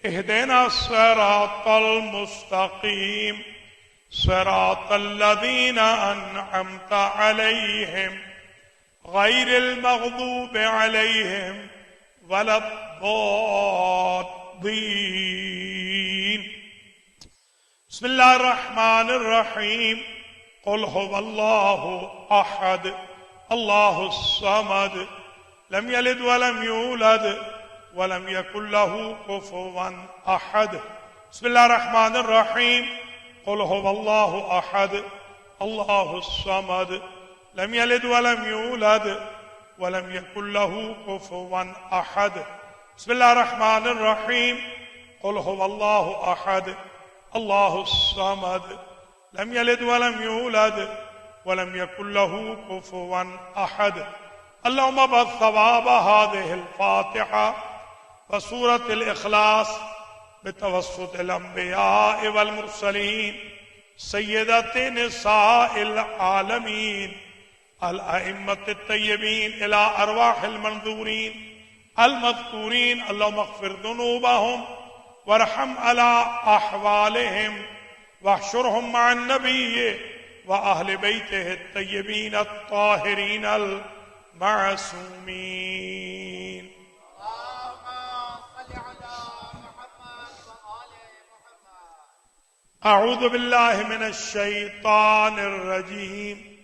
اهدنا الصراط المستقيم صراط الذين أنعمت عليهم غير المغضوب عليهم ولا الضالين. بسم الله الرحمن الرحيم. قل هو الله أحد الله الصمد لم يلد ولم يولد ولم يكن له كفوا أحد. بسم الله الرحمن الرحيم. قل هو الله أحد الله الصمد لم يلد ولم يولد ولم يكن له كفوا أحد. بسم الله الرحمن الرحيم. قل هو الله أحد الله الصمد لم يلد ولم يولد ولم يكن له كفوا أحد. اللهم ابعث ثواب هذه الفاتحة وسورة الإخلاص بتوسط الأنبياء والمرسلين سيدة نساء العالمين الأئمة الطيبين إلى أرواح المنذورين المذكورين. اللهم اغفر ذنوبهم وارحم على أحوالهم واحشرهم مع النبي وأهل بيته الطيبين الطاهرين المعصومين. أعوذ بالله من الشيطان الرجيم.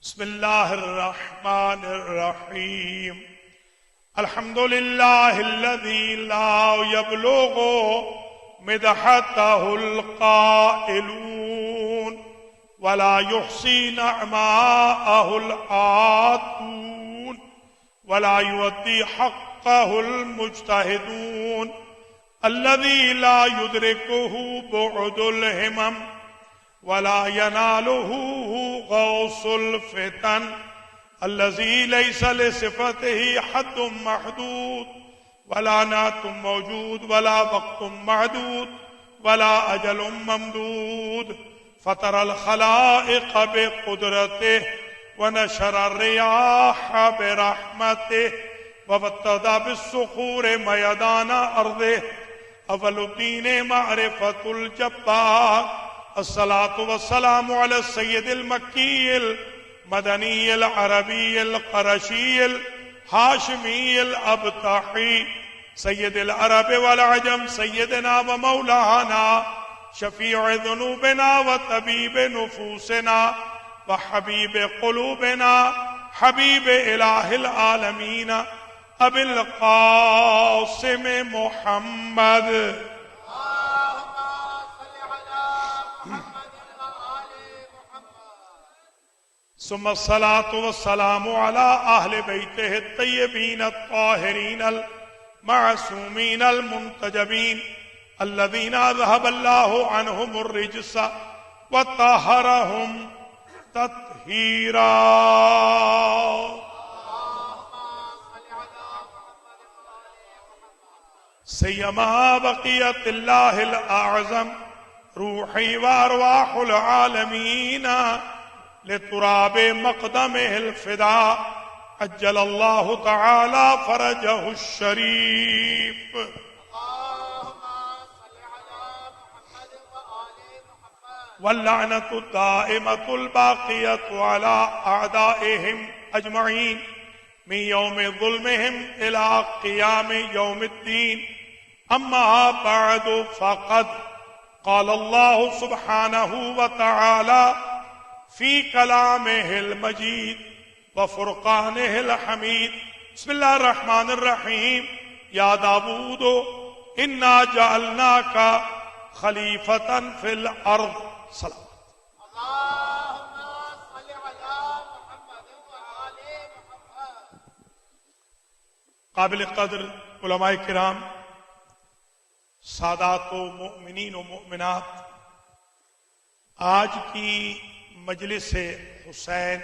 بسم الله الرحمن الرحيم. الحمد لله الذي لا يبلغ مدحته القائلون ولا يحصي نعماءه العادون ولا يؤدي حقه المجتهدون. الذي لا يدركه بعد الهمم ولا يناله غوص الفتن. الذي ليس لصفته حد محدود ولا نعت موجود ولا وقت معدود ولا أجل ممدود. فطر الخلائق بقدرته ونشر الرياح برحمته وابتدى بالصخور ميدان أرضه. أول الدين معرفة الجبار. الصلاة والسلام على السيد المكي المدني العربي القرشي الهاشمي الأبطحي سيد العرب والعجم سيدنا ومولانا شفيع ذنوبنا وطبيب نفوسنا وحبيب قلوبنا حبيب إله العالمين أبي القاسم محمد. ثم الصلاة والسلام على أهل بيته الطيبين الطاهرين المعصومين المنتجبين الذين أذهب الله عنهم الرجس وطهرهم تطهيرا. سيما بقية الله الأعظم روحي وأرواح العالمين لتراب مقدمه الفداء عجل الله تعالى فرجه الشريف. واللعنة الدائمة الباقية على أعدائهم أجمعين من يوم ظلمهم إلى قيام يوم الدين. أما بعد فقد قال الله سبحانه وتعالى في كلامه المجيد وفرقانه الحميد. بسم الله الرحمن الرحيم. يا داود إنا جعلناك خليفة في الأرض. صلاة اللهم صل على محمد وآل محمد. قابل قدر علماء کرام، سادات و مؤمنین و مؤمنات، آج کی مجلس حسین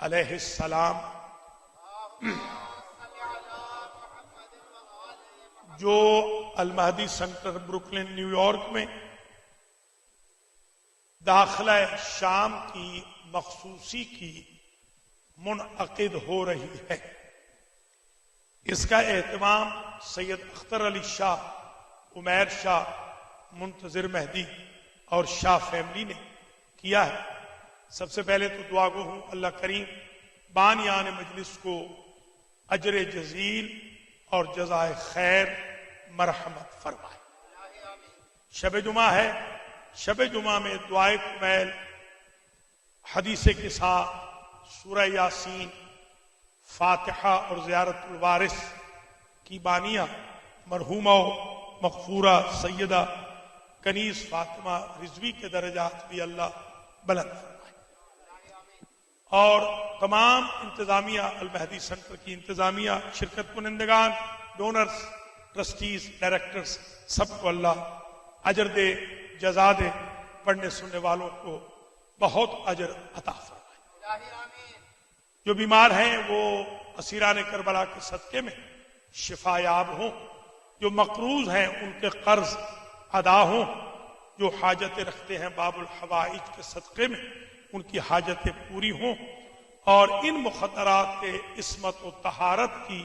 علیہ السلام جو المہدی سینٹر بروکلن نیو یارک میں داخلہ شام کی مخصوصی کی منعقد ہو رہی ہے، اس کا اہتمام سید اختر علی شاہ عمیر شاہ، منتظر مہدی اور شاہ فیملی نے کیا ہے۔ سب سے پہلے تو دعا گو ہوں اللہ کریم بانیان مجلس کو اجر جزیل اور جزائے خیر مرحمت فرمائے۔ شب جمعہ ہے، شب جمعہ میں دعائے کمیل، حدیث قصا، سورہ یاسین، فاتحہ اور زیارت الوارث کی بانیہ مرحومہ مغفورہ سیدہ کنیز فاطمہ رضوی کے درجات بھی اللہ بلند فرمائے، اور تمام انتظامیہ المہدی سینٹر کی انتظامیہ، شرکت کنندگان، ڈونرز، ٹرسٹیز، ڈائریکٹرز، سب کو اللہ اجر دے، جزا دے، پڑھنے سننے والوں کو بہت اجر عطا فرمائے۔ جو بیمار ہیں وہ اسیران کربلا کے صدقے میں شفا یاب ہوں، جو مقروض ہیں ان کے قرض ادا ہوں، جو حاجتیں رکھتے ہیں باب الحوائج کے صدقے میں ان کی حاجتیں پوری ہوں، اور ان مخدرات کے عصمت و طہارت کی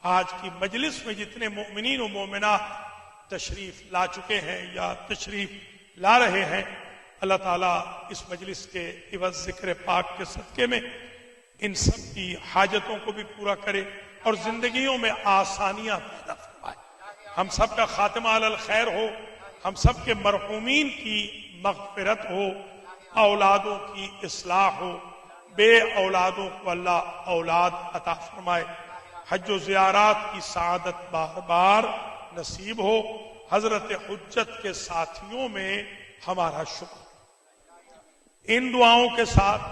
آج کی مجلس میں جتنے مومنین و مومنات تشریف لا چکے ہیں یا تشریف لا رہے ہیں، اللہ تعالیٰ اس مجلس کے عوض ذکر پاک کے صدقے میں ان سب کی حاجتوں کو بھی پورا کرے اور زندگیوں میں آسانیاں پیدا فرمائے۔ ہم سب کا خاتمہ علی الخیر ہو، ہم سب کے مرحومین کی مغفرت ہو، اولادوں کی اصلاح ہو، بے اولادوں کو اللہ اولاد عطا فرمائے، حج و زیارات کی سعادت بار بار نصیب ہو، حضرت حجت کے ساتھیوں میں ہمارا شکر۔ ان دعاؤں کے ساتھ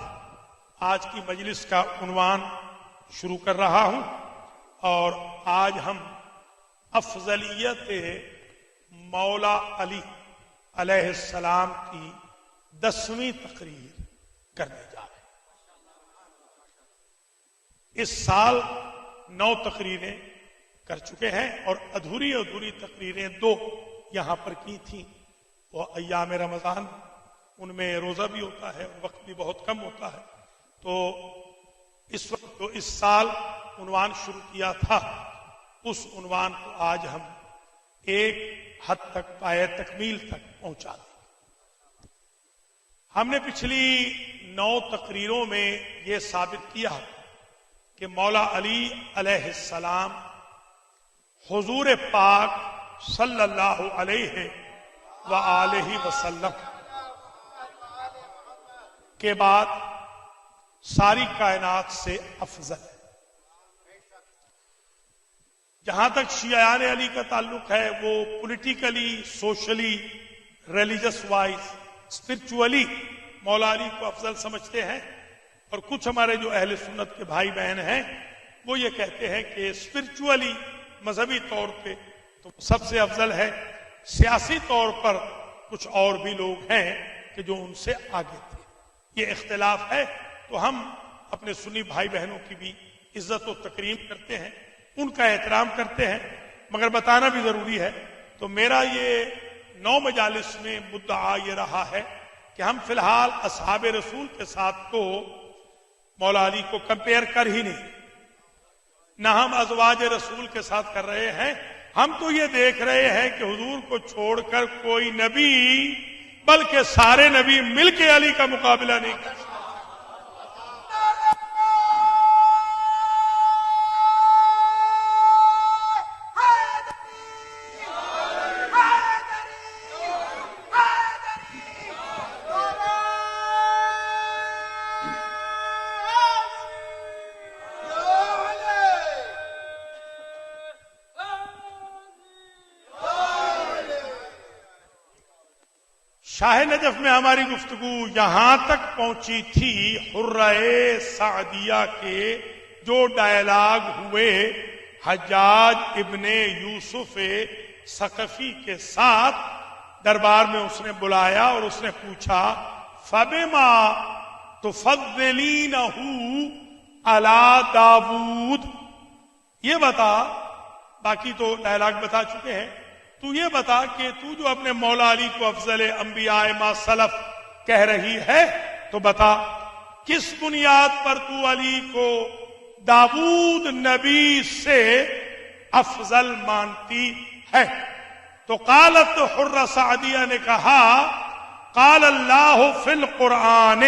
آج کی مجلس کا عنوان شروع کر رہا ہوں، اور آج ہم افضلیت مولا علی علیہ السلام کی 10ویں تقریر کرنے جا رہے ہیں۔ اس سال 9 تقریریں کر چکے ہیں، اور ادھوری تقریریں 2 یہاں پر کی تھیں، وہ ایام رمضان، ان میں روزہ بھی ہوتا ہے، وقت بھی بہت کم ہوتا ہے، تو اس وقت تو اس سال عنوان شروع کیا تھا، اس عنوان کو آج ہم ایک حد تک پائے تکمیل تک پہنچا دیں۔ ہم نے پچھلی 9 تقریروں میں یہ ثابت کیا کہ مولا علی علیہ السلام حضور پاک صلی اللہ علیہ وآلہ وسلم کے بعد ساری کائنات سے افضل ہے۔ جہاں تک شیعان علی کا تعلق ہے، وہ politically, socially, religious wise, spiritually مولا علی کو افضل سمجھتے ہیں، اور کچھ ہمارے جو اہل سنت کے بھائی بہن ہیں وہ یہ کہتے ہیں کہ اسپرچولی، مذہبی طور پہ تو سب سے افضل ہے، سیاسی طور پر کچھ اور بھی لوگ ہیں کہ جو ان سے آگے تھے۔ یہ اختلاف ہے، تو ہم اپنے سنی بھائی بہنوں کی بھی عزت و تکریم کرتے ہیں، ان کا احترام کرتے ہیں، مگر بتانا بھی ضروری ہے۔ تو میرا یہ 9 مجالس میں مدعا یہ رہا ہے کہ ہم فی الحال اصحاب رسول کے ساتھ تو مولا علی کو کمپیئر کر ہی نہیں، نہ ہم ازواج رسول کے ساتھ کر رہے ہیں، ہم تو یہ دیکھ رہے ہیں کہ حضور کو چھوڑ کر کوئی نبی، بلکہ سارے نبی مل کے علی کا مقابلہ نہیں کر سکتے۔ شاہ نجف میں ہماری گفتگو یہاں تک پہنچی تھی، حرہ سعدیہ کے جو ڈائلاگ ہوئے حجاج ابن یوسف ثقفی کے ساتھ، دربار میں اس نے بلایا اور اس نے پوچھا فَبِمَا تُفَضِّلِينَهُ عَلَى داود، یہ بتا، باقی تو ڈائلاگ بتا چکے ہیں، تو یہ بتا کہ تو جو اپنے مولا علی کو افضل انبیاء ما سلف کہہ رہی ہے، تو بتا کس بنیاد پر تو علی کو داود نبی سے افضل مانتی ہے؟ تو قالت حرہ سعدیہ نے کہا قال اللہ فی القرآن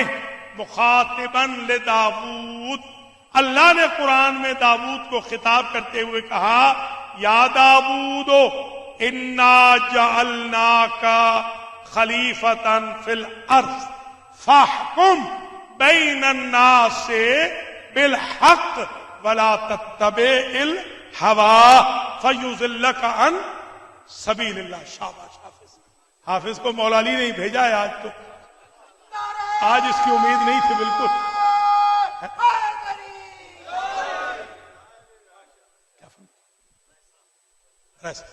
مخاطبا لداود، اللہ نے قرآن میں داود کو خطاب کرتے ہوئے کہا یا داود انا جعلناک خلیفۃ فی الارض فاحکم بین الناس بالحق ولا تتبع الہوی فیضلک عن سبیل اللہ۔ شاباش حافظ، حافظ کو مولا علی نے ہی بھیجا ہے، آج تو آج اس کی امید نہیں تھی بالکل۔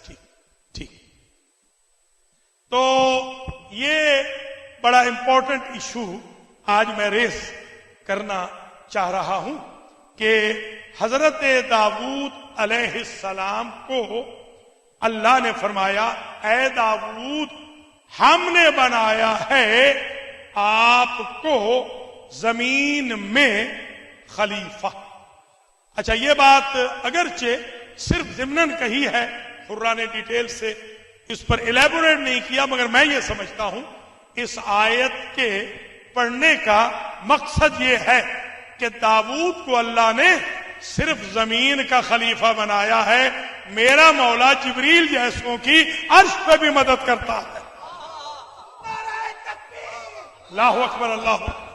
ٹھیک ٹھیک، تو یہ بڑا امپورٹنٹ ایشو آج میں ریز کرنا چاہ رہا ہوں کہ حضرت داؤد علیہ السلام کو اللہ نے فرمایا اے داؤد ہم نے بنایا ہے آپ کو زمین میں خلیفہ۔ اچھا، یہ بات اگرچہ صرف ضمناً کہی ہے، حرہ نے ڈیٹیل سے اس پر الیبوریٹ نہیں کیا، مگر میں یہ سمجھتا ہوں اس آیت کے پڑھنے کا مقصد یہ ہے کہ داؤد کو اللہ نے صرف زمین کا خلیفہ بنایا ہے، میرا مولا جبریل جیسوں کی عرش پہ بھی مدد کرتا ہے۔ اللہ اکبر، اللہ اکبر۔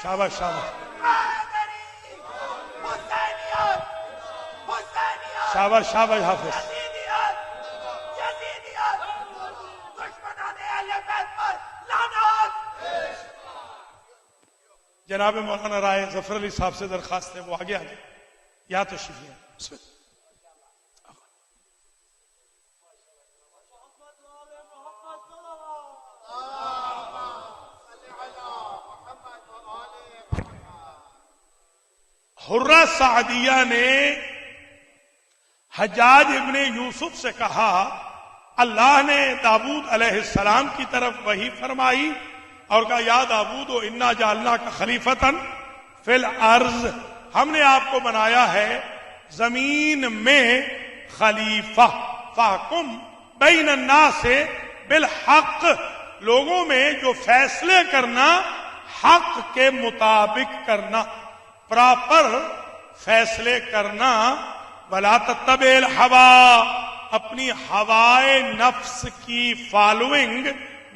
شاباش شاباش شاباش شاباش حافظ۔ جناب مولانا رائے ظفر علی صاحب سے درخواست ہے وہ آگے آگے یا تشریف لیں۔ بسم اللہ۔ حرہ سعدیہ نے حجاج ابن یوسف سے کہا اللہ نے داؤد علیہ السلام کی طرف وحی فرمائی اور کہا یا داؤد انا جعلناک خلیفۃ فی الارض، ہم نے آپ کو بنایا ہے زمین میں خلیفہ، فاحکم بین الناس بالحق، لوگوں میں جو فیصلے کرنا حق کے مطابق کرنا، پراپر فیصلے کرنا، ولا تتبع الہوی، اپنی ہوائے نفس کی فالوئنگ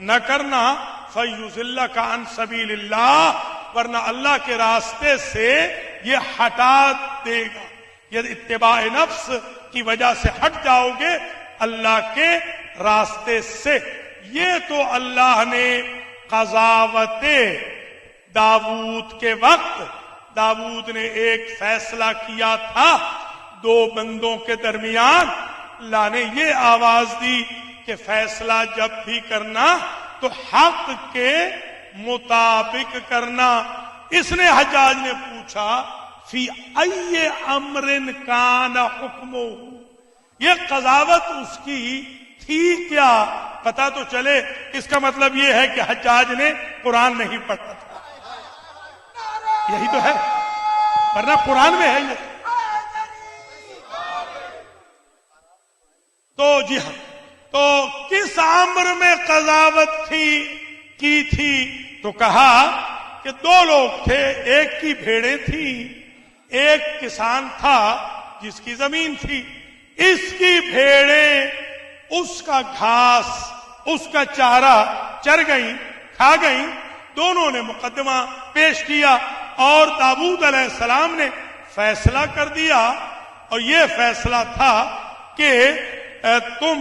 نہ کرنا، فیضلک عن سبیل اللہ، ورنہ اللہ کے راستے سے یہ ہٹا دے گا۔ یہ اتباع نفس کی وجہ سے ہٹ جاؤ گے اللہ کے راستے سے۔ یہ تو اللہ نے قضاوت داؤد کے وقت، داؤد نے ایک فیصلہ کیا تھا دو بندوں کے درمیان، اللہ نے یہ آواز دی کہ فیصلہ جب بھی کرنا تو حق کے مطابق کرنا۔ اس نے حجاج نے پوچھا فی ای امر کان حکمہ، یہ قضاوت اس کی تھی کیا؟ پتا تو چلے، اس کا مطلب یہ ہے کہ حجاج نے قرآن نہیں پڑھا تھا، یہی تو ہے، ورنہ قرآن میں ہے یہ۔ تو جی ہاں، تو کس امر میں قضاوت کی تھی؟ تو کہا کہ دو لوگ تھے، ایک کی بھیڑیں تھیں، ایک کسان تھا جس کی زمین تھی، اس کی بھیڑیں اس کا گھاس، اس کا چارہ چر گئیں، کھا گئیں۔ دونوں نے مقدمہ پیش کیا اور داؤد علیہ السلام نے فیصلہ کر دیا، اور یہ فیصلہ تھا کہ تم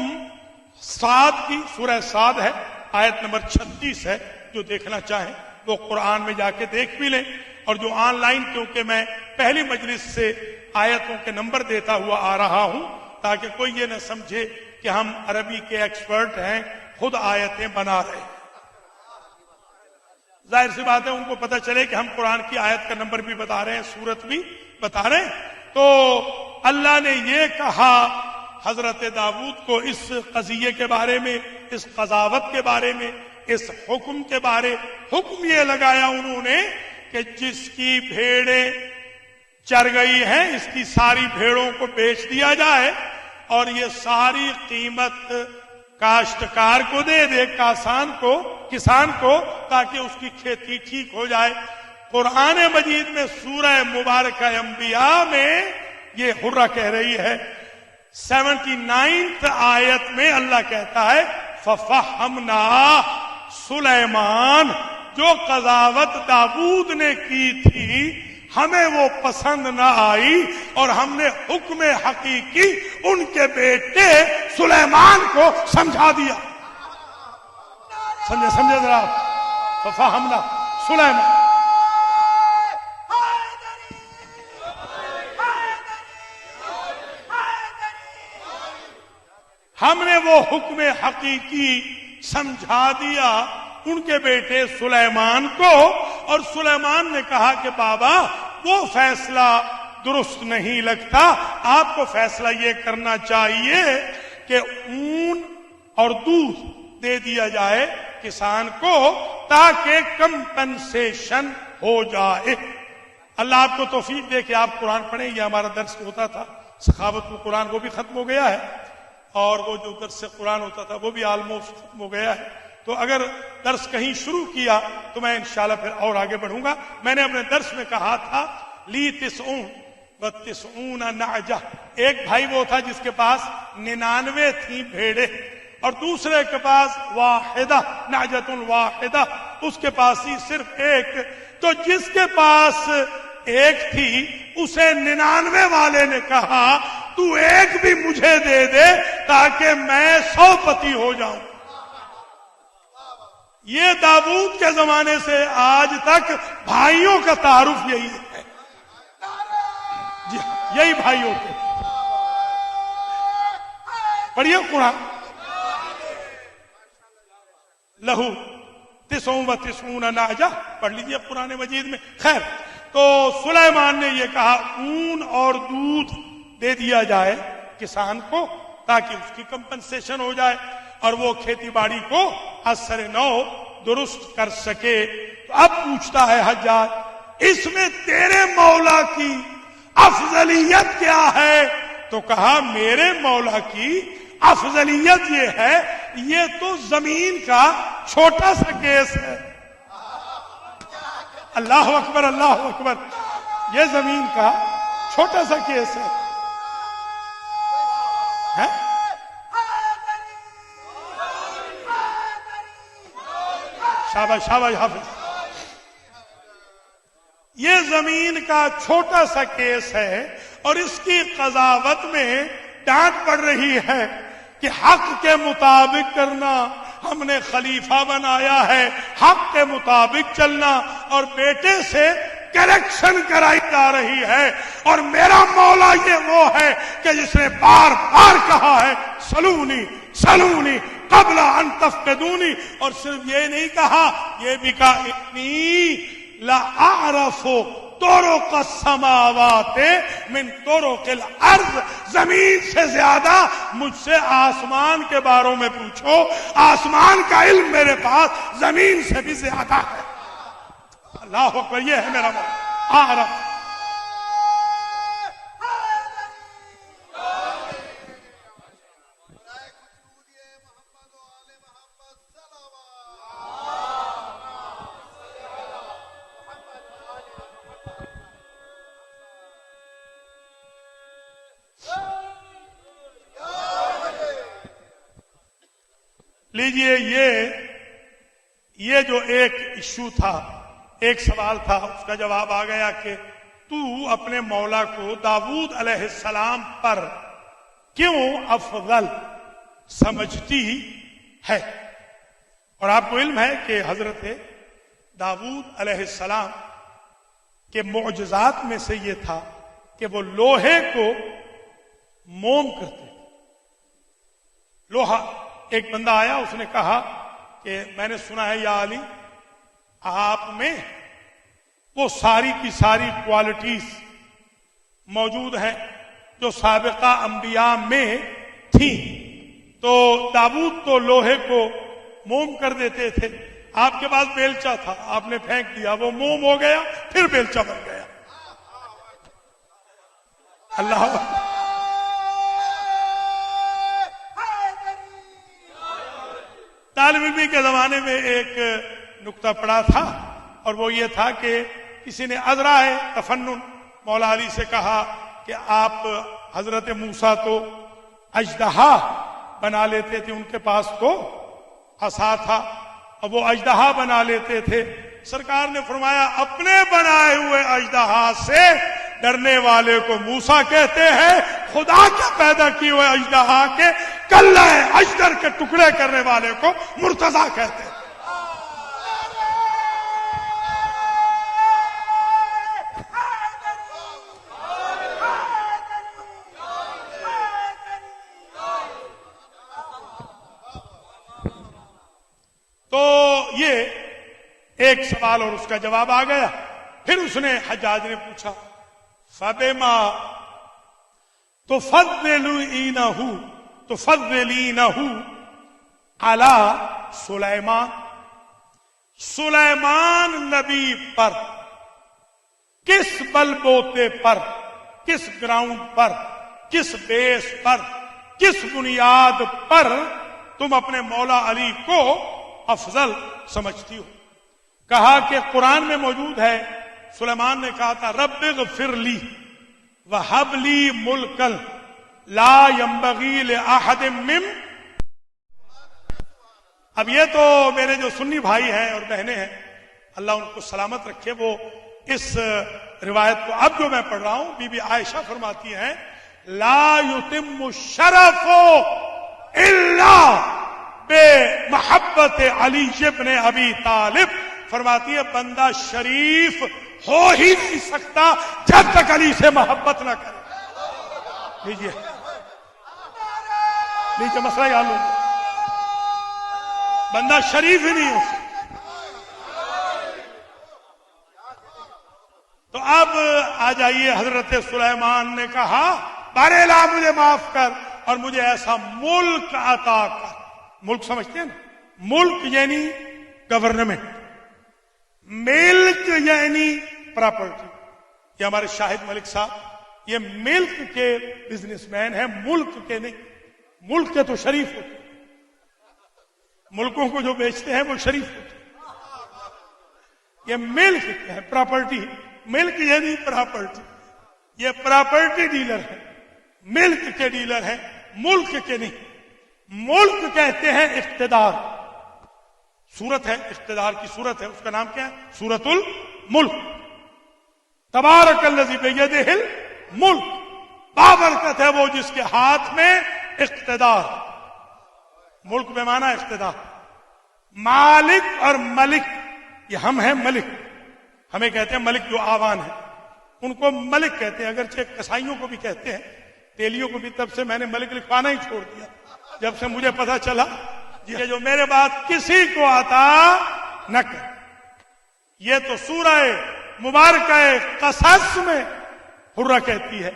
صاد کی، سورہ صاد ہے، آیت نمبر 36 ہے، جو دیکھنا چاہیں وہ قرآن میں جا کے دیکھ بھی لیں، اور جو آن لائن، کیونکہ میں پہلی مجلس سے آیتوں کے نمبر دیتا ہوا آ رہا ہوں تاکہ کوئی یہ نہ سمجھے کہ ہم عربی کے ایکسپرٹ ہیں، خود آیتیں بنا رہے ہیں۔ ظاہر سی بات ہے ان کو پتہ چلے کہ ہم قرآن کی آیت کا نمبر بھی بتا رہے ہیں، سورت بھی بتا رہے ہیں۔ تو اللہ نے یہ کہا حضرت داؤد کو اس قضیے کے بارے میں اس قضاوت کے بارے میں، اس حکم کے بارے حکم یہ لگایا انہوں نے کہ جس کی بھیڑیں چر گئی ہیں اس کی ساری بھیڑوں کو بیچ دیا جائے اور یہ ساری قیمت کاشتکار کو دے دے، کسان کو، تاکہ اس کی کھیتی ٹھیک ہو جائے۔ قرآن مجید میں سورہ مبارکہ انبیاء میں یہ حرہ کہہ رہی ہے، 79 آیت میں اللہ کہتا ہے فَفَحَّمْنَا سلیمان، جو قضاوت داؤد نے کی تھی ہمیں وہ پسند نہ آئی اور ہم نے حکم حقیقی ان کے بیٹے سلیمان کو سمجھا دیا۔ سمجھے ذرا، فَفَحَّمْنَا سلیمان، ہم نے وہ حکم حقیقی سمجھا دیا ان کے بیٹے سلیمان کو، اور سلیمان نے کہا کہ بابا وہ فیصلہ درست نہیں لگتا، آپ کو فیصلہ یہ کرنا چاہیے کہ اون اور دودھ دے دیا جائے کسان کو تاکہ کمپنسیشن ہو جائے۔ اللہ آپ کو توفیق دے کہ آپ قرآن پڑھیں، یہ ہمارا درس ہوتا تھا سخاوت القرآن، وہ بھی ختم ہو گیا ہے، اور وہ جو درس قرآن ہوتا تھا وہ بھی آلموسٹ ختم ہو گیا ہے۔ تو اگر درس کہیں شروع کیا تو میں انشاءاللہ پھر اور آگے بڑھوں گا۔ میں نے اپنے درس میں کہا تھا لی تسعون و تسعون نعجہ، ایک بھائی وہ تھا جس کے پاس 99 تھیں بھیڑیں، اور دوسرے کے پاس واحدہ نعجۃ واحدہ، اس کے پاس ہی صرف ایک۔ تو جس کے پاس ایک تھی اسے 99 والے نے کہا تو ایک بھی مجھے دے دے تاکہ میں 100 پتی ہو جاؤں۔ یہ داؤد کے زمانے سے آج تک بھائیوں کا تعارف یہی ہے، جی یہی بھائی ہوتے۔ پڑھیے قرآن، لہو تسعون و تسعون نعجہ، پڑھ لیجیے قرآن مجید میں۔ خیر، تو سلیمان نے یہ کہا اون اور دودھ دے دیا جائے کسان کو تاکہ اس کی کمپنسیشن ہو جائے اور وہ کھیتی باڑی کو اثر نو درست کر سکے۔ تو اب پوچھتا ہے حجاج اس میں تیرے مولا کی افضلیت کیا ہے؟ تو کہا میرے مولا کی افضلیت یہ ہے، یہ تو زمین کا چھوٹا سا کیس ہے۔ اللہ اکبر، اللہ اکبر، یہ زمین کا چھوٹا سا کیس ہے۔ شاباش شاباش حافظ، یہ زمین کا چھوٹا سا کیس ہے اور اس کی قضاوت میں ڈانٹ پڑ رہی ہے کہ حق کے مطابق کرنا، ہم نے خلیفہ بنایا ہے، حق کے مطابق چلنا، اور بیٹے سے کریکشن کرائی جا رہی ہے۔ اور میرا مولا یہ وہ ہے کہ جس نے بار بار کہا ہے سلونی سلونی قبل ان تفقدونی، اور صرف یہ نہیں کہا، یہ بھی کہا انی لأعرف طرق السماوات من طرق الارض، زمین سے زیادہ مجھ سے آسمان کے باروں میں پوچھو، آسمان کا علم میرے پاس زمین سے بھی زیادہ ہے۔ اللہ اکبر، یہ ہے میرا مولا اعرف۔ لیجئے یہ جو ایک ایشو تھا، ایک سوال تھا، اس کا جواب آ گیا کہ تو اپنے مولا کو داؤد علیہ السلام پر کیوں افضل سمجھتی ہے؟ اور آپ کو علم ہے کہ حضرت داؤد علیہ السلام کے معجزات میں سے یہ تھا کہ وہ لوہے کو موم کرتے۔ لوہا، ایک بندہ آیا، اس نے کہا کہ میں نے سنا ہے یا علی آپ میں وہ ساری کی ساری کوالٹیز موجود ہیں جو سابقہ انبیاء میں تھیں، تو داؤد تو لوہے کو موم کر دیتے تھے، آپ کے پاس بیلچا تھا، آپ نے پھینک دیا، وہ موم ہو گیا، پھر بیلچا بن گیا۔ اللہ اکبر۔ طالب علمی کے زمانے میں ایک نکتہ پڑا تھا، اور وہ یہ تھا کہ کسی نے عذرائے تفنن مولا علی سے کہا کہ آپ حضرت موسیٰ تو اژدہا بنا لیتے تھے، ان کے پاس تو عصا تھا، اب وہ اژدہا بنا لیتے تھے۔ سرکار نے فرمایا اپنے بنائے ہوئے اژدہا سے ڈرنے والے کو موسیٰ کہتے ہیں، خدا کے پیدا کیے ہوئے اژدہا کے کلہ اجدر کے ٹکڑے کرنے والے کو مرتضیٰ کہتے ہیں۔ تو یہ ایک سوال اور اس کا جواب آ گیا۔ پھر اس نے حجاج نے پوچھا فَبِمَا تُفَضِّلِينَهُ عَلَى سلیمان، سلیمان نبی پر کس بل بوتے پر، کس گراؤنڈ پر، کس بیس پر، کس بنیاد پر تم اپنے مولا علی کو افضل سمجھتی ہو؟ کہا کہ قرآن میں موجود ہے، سلیمان نے کہا تھا رب اغفر لی وہب لی ملکا لا ينبغی لأحد من۔ اب یہ تو میرے جو سنی بھائی ہیں اور بہنیں ہیں، اللہ ان کو سلامت رکھے، وہ اس روایت کو اب جو میں پڑھ رہا ہوں، بی بی عائشہ فرماتی ہیں لا یتم الشرف الا بے محبت علی ابن ابی طالب، فرماتی ہے بندہ شریف ہو ہی نہیں سکتا جب تک علی سے محبت نہ کرے۔ لیجیے لیجیے مسئلہ حل ہو گیا، بندہ شریف ہی نہیں ہو سکتا۔ تو اب آ جائیے، حضرت سلیمان نے کہا بارے لا مجھے معاف کر اور مجھے ایسا ملک عطا کر۔ ملک سمجھتے ہیں نا، ملک یعنی گورنمنٹ، ملک یعنی پراپرٹی۔ یہ ہمارے شاہد ملک صاحب یہ ملک کے بزنس مین ہیں، ملک کے نہیں۔ ملک کے تو شریف ہوتے، ملکوں کو جو بیچتے ہیں وہ شریف ہوتے۔ یہ ملک کیا ہے؟ پراپرٹی۔ ملک یعنی پراپرٹی، یہ پراپرٹی ڈیلر ہے، ملک کے ڈیلر ہیں، ملک کے نہیں۔ ملک کہتے ہیں اقتدار، سورت ہے اقتدار کی سورت ہے، اس کا نام کیا ہے؟ سورت الملک۔ تبارک الذی بیدہ الملک، بابرکت ہے وہ جس کے ہاتھ میں اقتدار۔ ملک بے معنی اقتدار۔ مالک اور ملک، یہ ہم ہیں ملک، ہمیں کہتے ہیں ملک جو آوان ہے، ان کو ملک کہتے ہیں، اگرچہ کسائیوں کو بھی کہتے ہیں، تیلیوں کو بھی۔ تب سے میں نے ملک لکھوانا ہی چھوڑ دیا جب سے مجھے پتا چلا یہ جو میرے بات کسی کو عطا نہ کر۔ یہ تو سورہ مبارکہ قصص میں حرہ کہتی ہے،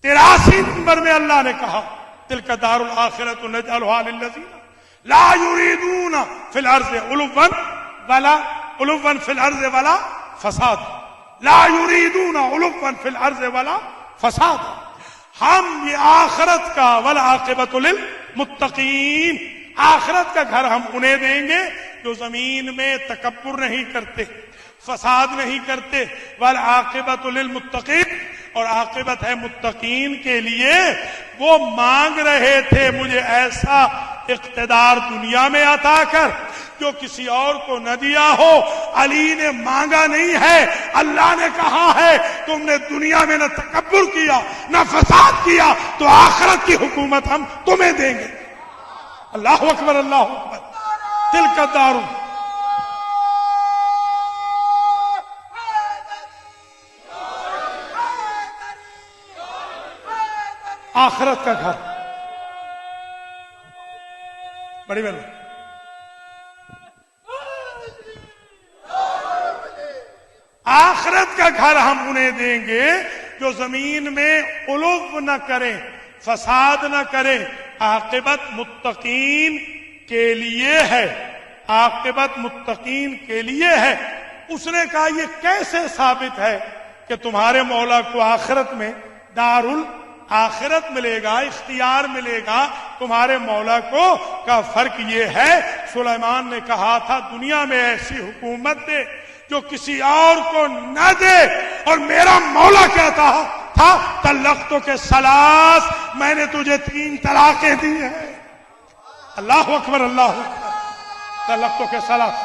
83 نمبر میں اللہ نے کہا تلک دار الآخرۃ نجعلھا للذین لا یریدون فی الارض علوا ولا فساد، لا یریدون علوا فی الارض ولا فساد۔ ہم یہ آخرت کا والعاقبۃ للمتقین، آخرت کا گھر ہم انہیں دیں گے جو زمین میں تکبر نہیں کرتے، فساد نہیں کرتے۔ والعاقبۃ للمتقین، اور عاقبت ہے متقین کے لیے۔ وہ مانگ رہے تھے مجھے ایسا اقتدار دنیا میں عطا کر جو کسی اور کو نہ دیا ہو۔ علی نے مانگا نہیں ہے، اللہ نے کہا ہے تم نے دنیا میں نہ تکبر کیا نہ فساد کیا تو آخرت کی حکومت ہم تمہیں دیں گے۔ اللہ اکبر، اللہ اکبر۔ تلک الدار، آخرت کا گھر۔ بڑی مہربانی۔ آخرت کا گھر ہم انہیں دیں گے جو زمین میں علو نہ کریں، فساد نہ کریں، عاقبت متقین کے لیے ہے، عاقبت متقین کے لیے ہے۔ اس نے کہا یہ کیسے ثابت ہے کہ تمہارے مولا کو آخرت میں آخرت ملے گا، اختیار ملے گا تمہارے مولا کو؟ کا فرق یہ ہے سلیمان نے کہا تھا دنیا میں ایسی حکومت دے جو کسی اور کو نہ دے، اور میرا مولا کہتا تھا طلقتو کے ثلاث، میں نے تجھے 3 طلاقیں دی ہیں۔ اللہ اکبر، اللہ اکبر، طلقتو کے ثلاث۔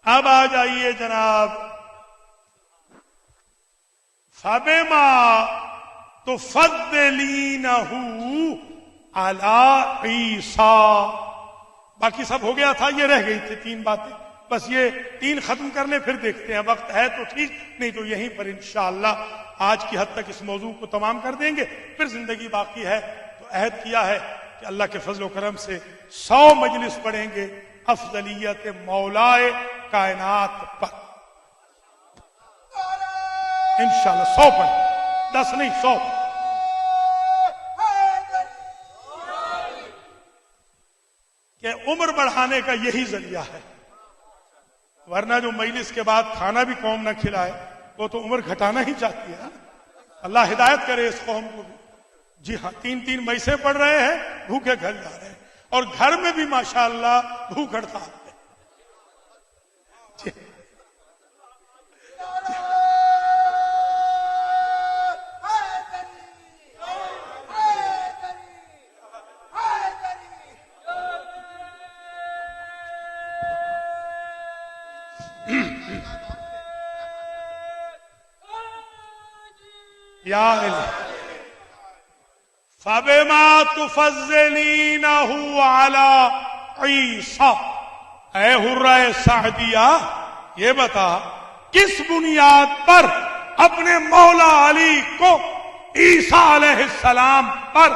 اب آ جائیے جناب، فَبِمَا تُفَضِّلِينَهُ عَلَىٰ عِيسَىٰ۔ باقی سب ہو گیا تھا، یہ رہ گئی تھی 3 باتیں، بس یہ 3 ختم کر لیں پھر دیکھتے ہیں، وقت ہے تو ٹھیک، نہیں تو یہیں پر انشاءاللہ آج کی حد تک اس موضوع کو تمام کر دیں گے، پھر زندگی باقی ہے تو عہد کیا ہے کہ اللہ کے فضل و کرم سے 100 مجلس پڑھیں گے افضلیت مولائے کائنات پر انشاءاللہ۔ 100 پڑھیں، 10 نہیں 100۔ کہ عمر بڑھانے کا یہی ذریعہ ہے، ورنہ جو مجلس کے بعد کھانا بھی قوم نہ کھلائے وہ تو عمر گھٹانا ہی چاہتی ہے۔ اللہ ہدایت کرے اس قوم کو بھی۔ جی ہاں، 3 میسے پڑھ رہے ہیں، بھوکے گھر جا رہے ہیں، اور گھر میں بھی ماشاءاللہ بھوک ہڑتال ہے۔ یا فَبِمَا تُفَضِّلِينَهُ عَلَىٰ عِيسَىٰ۔ اے حرہ سعدیہ، یہ بتا کس بنیاد پر اپنے مولا علی کو عیسیٰ علیہ السلام پر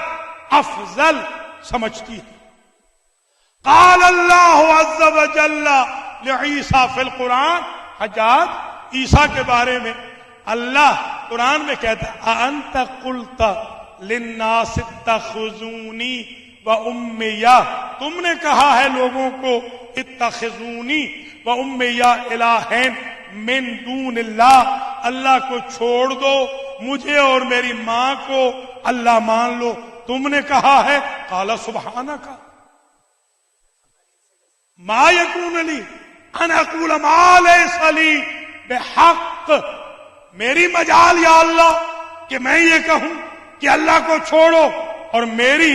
افضل سمجھتی ہے؟ قال اللہ عز وجل لعیسیٰ فی القرآن، حجاج عیسیٰ کے بارے میں اللہ قرآن میں کہتا ہے اَأَنْتَ قُلْتَ لِلنَّاسِ اتَّخِذُونِي وَأُمِّيَ، تم نے کہا ہے لوگوں کو اتخذونی وَأُمِّيَ الہین من دون اللہ، اللہ کو چھوڑ دو، مجھے اور میری ماں کو اللہ مان لو، تم نے کہا ہے۔ قال سبحانک ما یکون لی ان اقول ما لیس لی بحق، میری مجال یا اللہ کہ میں یہ کہوں کہ اللہ کو چھوڑو اور میری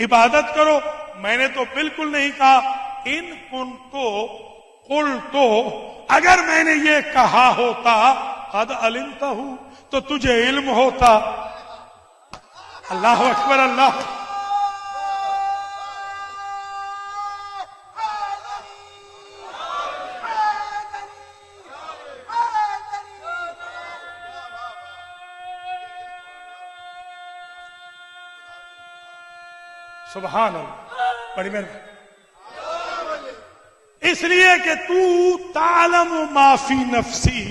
عبادت کرو، میں نے تو بالکل نہیں کہا۔ ان کنتو قلتو، اگر میں نے یہ کہا ہوتا قد علمتہ، تو تجھے علم ہوتا۔ اللہ اکبر، اللہ سبحان اللہ، بڑی مہربانی۔ اس لیے کہ تو تعلم ما فی نفسی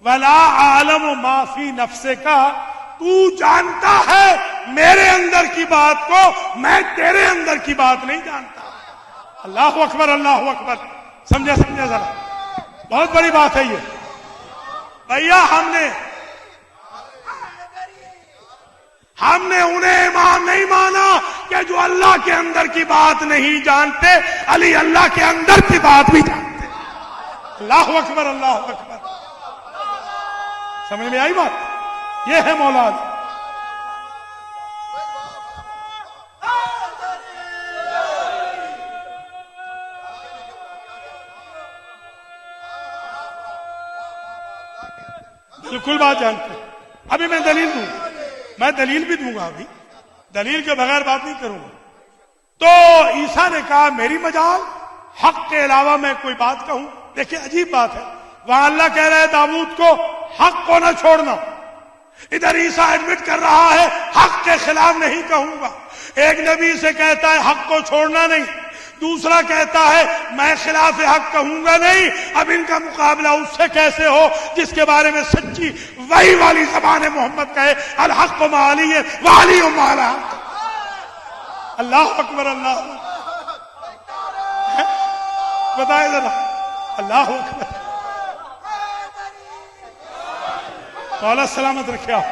ولا عالم ما فی نفسک، تو جانتا ہے میرے اندر کی بات کو، میں تیرے اندر کی بات نہیں جانتا۔ اللہ اکبر، اللہ اکبر، سمجھے ذرا، بہت بڑی بات ہے یہ بھیا۔ ہم نے انہیں امام نہیں مانا کہ جو اللہ کے اندر کی بات نہیں جانتے، علی اللہ کے اندر کی بات بھی جانتے۔ اللہ اکبر، اللہ اکبر، سمجھ میں آئی بات؟ یہ ہے مولا علی۔ بالکل بات جانتے۔ ابھی میں دلیل دوں، میں دلیل بھی دوں گا، ابھی دلیل کے بغیر بات نہیں کروں گا۔ تو عیسیٰ نے کہا میری مجال حق کے علاوہ میں کوئی بات کہوں؟ دیکھیں عجیب بات ہے، وہاں اللہ کہہ رہا ہے داؤد کو حق کو نہ چھوڑنا، ادھر عیسیٰ ایڈمٹ کر رہا ہے حق کے خلاف نہیں کہوں گا. ایک نبی سے کہتا ہے حق کو چھوڑنا نہیں، دوسرا کہتا ہے میں خلاف حق کہوں گا نہیں. اب ان کا مقابلہ اس سے کیسے ہو جس کے بارے میں سچی وحی والی زبان محمد کہے الحق مع علی وعلی مع الحق. اللہ اکبر، اللہ بتائے ذرا. اللہ اکبر. مولا سلامت رکھے آپ.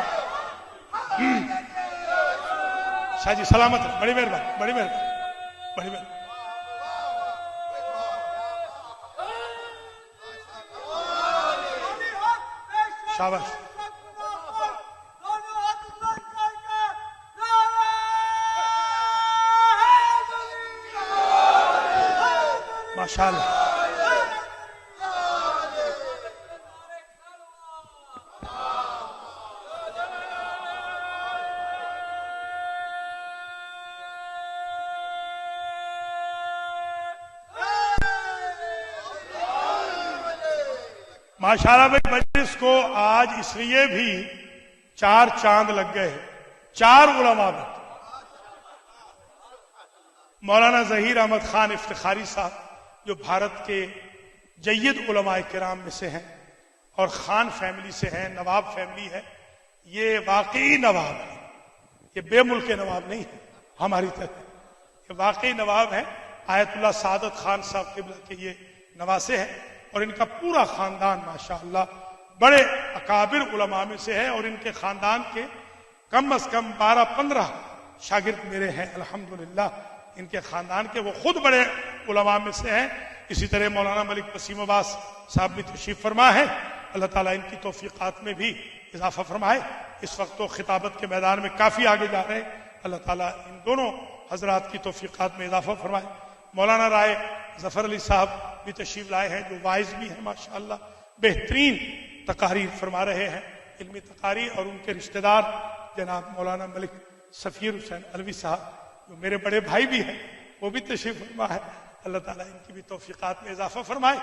شاہ جی سلامت رکھ. بڑی مہربانی، بڑی مہربانی، بڑی مہربانی. شاباش. ماشاء اللہ. ماشاءاللہ بھائی مجلس کو آج اس لیے بھی 4 چاند لگ گئے. 4 علماء بیٹھے. مولانا ظہیر احمد خان افتخاری صاحب جو بھارت کے جید علماء کرام میں سے ہیں اور خان فیملی سے ہیں، نواب فیملی ہے. یہ واقعی نواب ہے، یہ بے ملک نواب نہیں ہے ہماری طرح. یہ واقعی نواب ہے. آیت اللہ سعادت خان صاحب قبلہ کے یہ نواسے ہیں اور ان کا پورا خاندان ماشاءاللہ بڑے اکابر علماء میں سے ہے. اور ان کے خاندان کے کم از کم 12-15 شاگرد میرے ہیں الحمدللہ. ان کے خاندان کے وہ خود بڑے علماء میں سے ہیں. اسی طرح مولانا ملک وسیم عباس صاحب بھی تشریف فرما ہے. اللہ تعالیٰ ان کی توفیقات میں بھی اضافہ فرمائے. اس وقت تو خطابت کے میدان میں کافی آگے جا رہے ہیں. اللہ تعالیٰ ان دونوں حضرات کی توفیقات میں اضافہ فرمائے. مولانا رائے ظفر علی صاحب بھی تشریف لائے ہیں جو وائز بھی ہیں ماشاءاللہ. بہترین تقاریر فرما رہے ہیں، علمی تقاریر. اور ان کے رشتہ دار جناب مولانا ملک سفیر حسین علوی صاحب جو میرے بڑے بھائی بھی ہیں وہ بھی تشریف فرما ہے. اللہ تعالیٰ ان کی بھی توفیقات میں اضافہ فرمائے.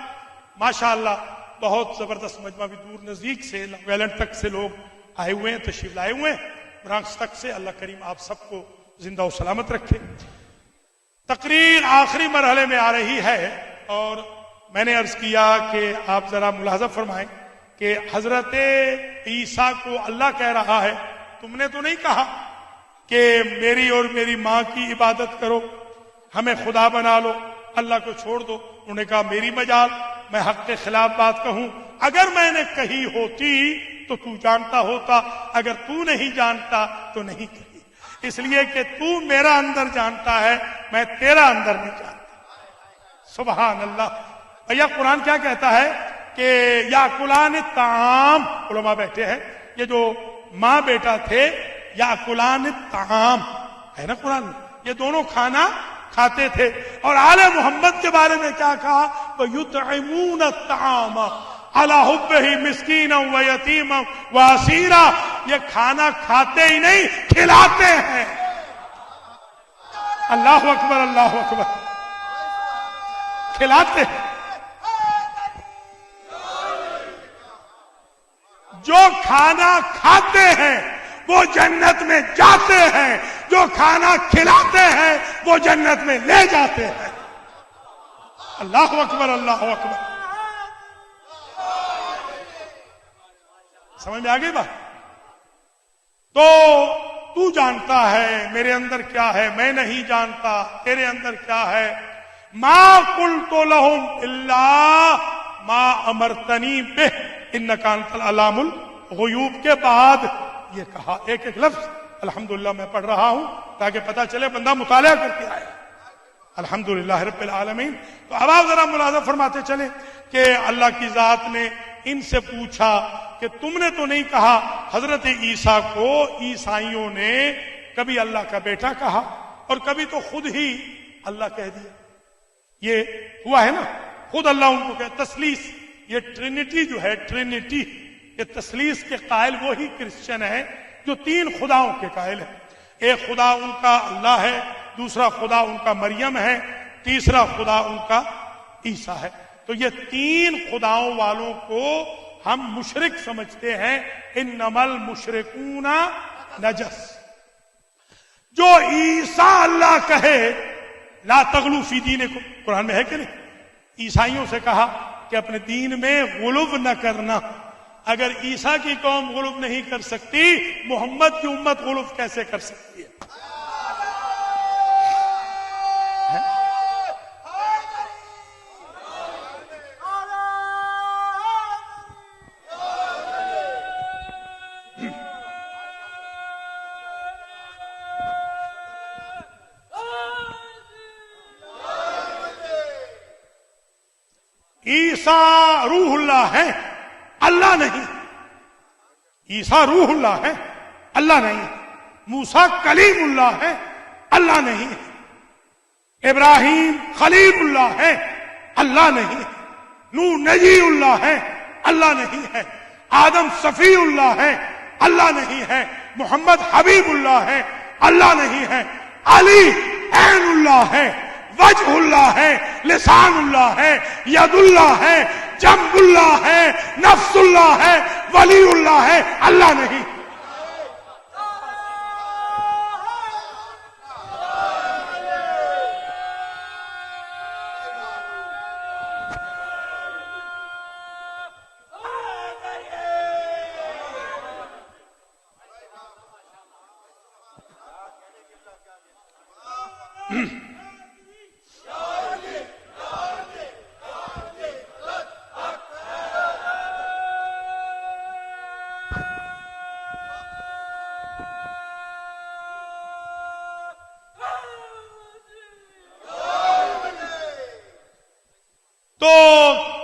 ماشاءاللہ بہت زبردست مجمع بھی دور نزدیک سے ویلنٹ تک سے لوگ آئے ہوئے ہیں، تشریف لائے ہوئے ہیں، برانکس تک سے. اللہ کریم آپ سب کو زندہ و سلامت رکھے. تقریر آخری مرحلے میں آ رہی ہے اور میں نے عرض کیا کہ آپ ذرا ملاحظہ فرمائیں کہ حضرت عیسیٰ کو اللہ کہہ رہا ہے تم نے تو نہیں کہا کہ میری اور میری ماں کی عبادت کرو، ہمیں خدا بنا لو، اللہ کو چھوڑ دو. انہوں نے کہا میری مجال، میں حق کے خلاف بات کہوں. اگر میں نے کہی ہوتی تو تو جانتا ہوتا، اگر تو نہیں جانتا تو نہیں کہی. اس لیے کہ تو میرا اندر جانتا ہے، میں تیرا اندر نہیں جانتا. سبحان اللہ. بھیا قرآن کیا کہتا ہے کہ یا کلان الطعام، علماء بیٹھے ہیں، یہ جو ماں بیٹا تھے یا کلان الطعام ہے نا قرآن میں، یہ دونوں کھانا کھاتے تھے. اور آل محمد کے بارے میں کیا کہا؟ وَيُطْعِمُونَ الطَّعَامَ عَلَى حُبِّهِ مِسْكِينًا وَيَتِيمًا وَأَسِيرًا. یہ کھانا کھاتے ہی نہیں، کھلاتے ہیں. اللہ اکبر، اللہ اکبر. کھلاتے ہیں. جو کھانا کھاتے ہیں وہ جنت میں جاتے ہیں، جو کھانا کھلاتے ہیں وہ جنت میں لے جاتے ہیں. اللہ اکبر، اللہ اکبر. سمجھ میں آ گئی بات؟ تو جانتا ہے میرے اندر کیا ہے، میں نہیں جانتا تیرے اندر کیا ہے. ما قلت لهم الا ما امرتنی بہ انک انت العلام الغیوب کے بعد یہ کہا. ایک ایک لفظ الحمدللہ میں پڑھ رہا ہوں تاکہ پتہ چلے بندہ مطالعہ کر کے آئے. الحمدللہ رب العالمین. تو اب آپ ذرا ملاحظہ فرماتے چلیں کہ اللہ کی ذات نے ان سے پوچھا کہ تم نے تو نہیں کہا. حضرت عیسیٰ کو عیسائیوں نے کبھی اللہ کا بیٹا کہا اور کبھی تو خود ہی اللہ کہہ دیا. یہ ہوا ہے نا، خود اللہ ان کو کہے. تثلیث، یہ ٹرینٹی جو ہے، ٹرینٹی، یہ تثلیث کے قائل وہی کرسچن ہے جو 3 خداؤں کے قائل ہیں. ایک خدا ان کا اللہ ہے، دوسرا خدا ان کا مریم ہے، تیسرا خدا ان کا عیسیٰ ہے. تو یہ 3 خداؤں والوں کو ہم مشرک سمجھتے ہیں. انما المشرکون نجس. جو عیسیٰ اللہ کہے لا تغلو فی دینکم، قرآن میں ہے کہ نہیں؟ عیسائیوں سے کہا کہ اپنے دین میں غلو نہ کرنا. اگر عیسیٰ کی قوم غلو نہیں کر سکتی، محمد کی امت غلو کیسے کر سکتی ہے؟ عیسیٰ روح اللہ ہے، اللہ نہیں. عیسیٰ روح اللہ ہے، اللہ نہیں. موسیٰ کلیم اللہ ہے، اللہ نہیں. ابراہیم خلیل اللہ ہے، اللہ نہیں. نوح نجی اللہ ہے، اللہ نہیں ہے. آدم صفی اللہ ہے، اللہ نہیں ہے. محمد حبیب اللہ ہے، اللہ نہیں ہے. علی عین اللہ ہے، وجہ اللہ ہے، لسان اللہ ہے، ید اللہ ہے، جنب اللہ ہے، نفس اللہ ہے، ولی اللہ ہے، اللہ نہیں. تو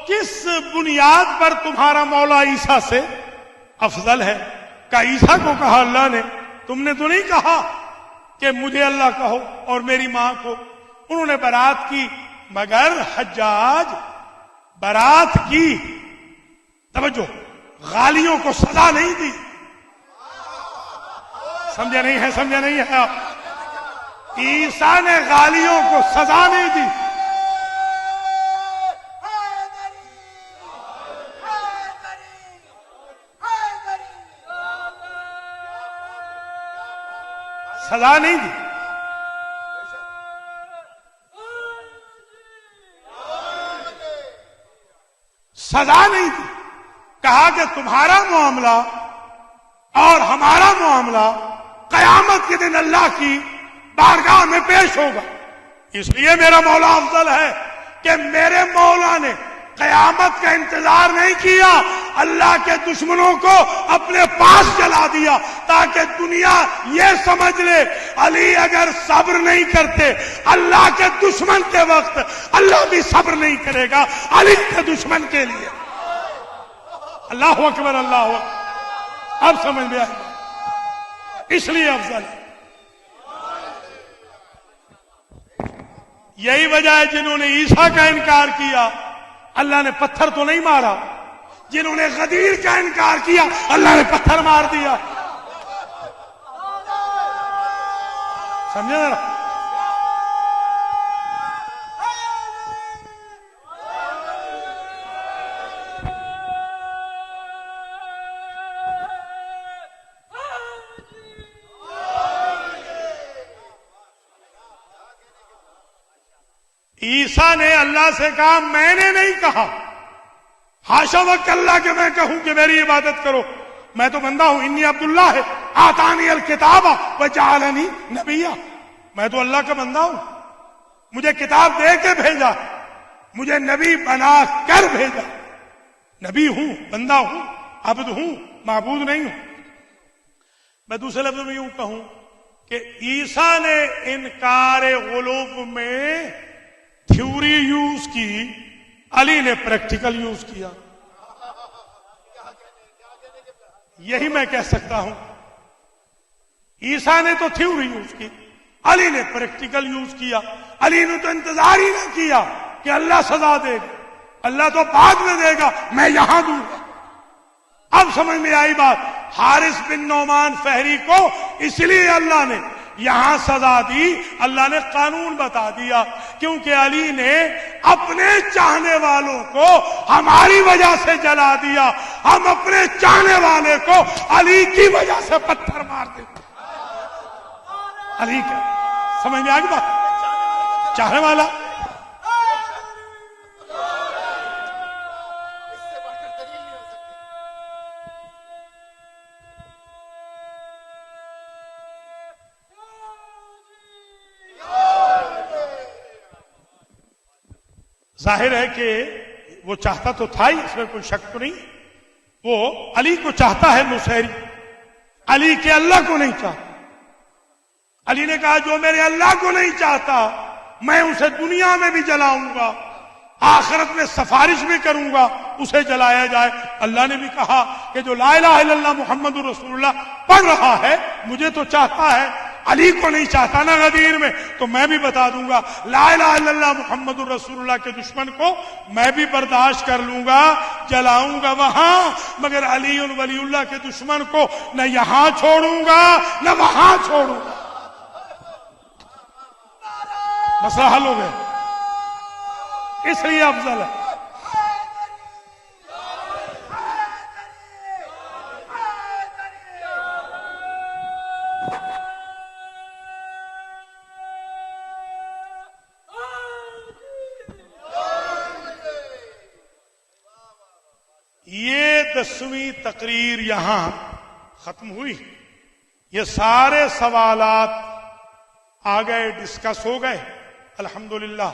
کس بنیاد پر تمہارا مولا عیسیٰ سے افضل ہے؟ کہ عیسیٰ کو کہا اللہ نے، تم نے تو نہیں کہا کہ مجھے اللہ کہو اور میری ماں کو. انہوں نے برات کی، مگر حجاج برات کی، توجہ، غالیوں کو سزا نہیں دی. سمجھے نہیں ہے؟ سمجھے نہیں ہے آپ؟ عیسیٰ نے غالیوں کو سزا نہیں دی. سزا نہیں دی. سزا نہیں دی. کہا کہ تمہارا معاملہ اور ہمارا معاملہ قیامت کے دن اللہ کی بارگاہ میں پیش ہوگا. اس لیے میرا مولا افضل ہے کہ میرے مولا نے قیامت کا انتظار نہیں کیا، اللہ کے دشمنوں کو اپنے پاس جلا دیا تاکہ دنیا یہ سمجھ لے علی اگر صبر نہیں کرتے اللہ کے دشمن کے وقت، اللہ بھی صبر نہیں کرے گا علی کے دشمن کے لیے. اللہ اکبر، اللہ اکبر. اب سمجھ میں آئے، اس لیے افضل ہے. یہی وجہ ہے جنہوں نے عیسیٰ کا انکار کیا اللہ نے پتھر تو نہیں مارا، جنہوں نے غدیر کا انکار کیا اللہ نے پتھر مار دیا. سمجھے نا؟ عیسیٰ نے اللہ سے کہا میں نے نہیں کہا، حاشا وقت اللہ کہ میں کہوں کہ میری عبادت کرو، میں تو بندہ ہوں. انی عبداللہ ہے آتانی الکتاب وجعلنی نبیا. میں تو اللہ کا بندہ ہوں، مجھے کتاب دے کے بھیجا، مجھے نبی بنا کر بھیجا. نبی ہوں، بندہ ہوں، عبد ہوں، معبود نہیں ہوں. میں دوسرے لفظوں میں یوں کہوں کہ عیسیٰ نے انکار غلو میں تھیوری یوز کی، علی نے پریکٹیکل یوز کیا. یہی میں کہہ سکتا ہوں. عیسیٰ نے تو تھیوری یوز کی، علی نے پریکٹیکل یوز کیا. علی نے تو انتظار ہی نہ کیا کہ اللہ سزا دے گا، اللہ تو بعد میں دے گا، میں یہاں دوں گا. اب سمجھ میں آئی بات. حارث بن نعمان فہری کو اس لیے اللہ نے یہاں سزا دی، اللہ نے قانون بتا دیا، کیونکہ علی نے اپنے چاہنے والوں کو ہماری وجہ سے جلا دیا، ہم اپنے چاہنے والے کو علی کی وجہ سے پتھر مار دیتے۔ علی کا سمجھ میں آ گئی بات؟ چاہنے والا اس سے بڑھ کر دلیل نہیں ہو سکتی۔ ظاہر ہے کہ وہ چاہتا تو تھا ہی، اس میں کوئی شک تو نہیں، وہ علی کو چاہتا ہے نصیری، علی کے اللہ کو نہیں چاہتا۔ علی نے کہا جو میرے اللہ کو نہیں چاہتا میں اسے دنیا میں بھی جلاؤں گا، آخرت میں سفارش بھی کروں گا اسے جلایا جائے۔ اللہ نے بھی کہا کہ جو لا الہ الا اللہ محمد رسول اللہ پڑھ رہا ہے مجھے تو چاہتا ہے، علی کو نہیں چاہتا نا غدیر میں، تو میں بھی بتا دوں گا لا الہ الا اللہ محمد رسول اللہ کے دشمن کو میں بھی برداشت کر لوں گا، جلاؤں گا وہاں، مگر علی ولی اللہ کے دشمن کو نہ یہاں چھوڑوں گا نہ وہاں چھوڑوں گا۔ مسئلہ حل ہو گیا، اس لیے افضل ہے۔ یہ 10ویں تقریر یہاں ختم ہوئی، یہ سارے سوالات آ گئے، ڈسکس ہو گئے الحمدللہ،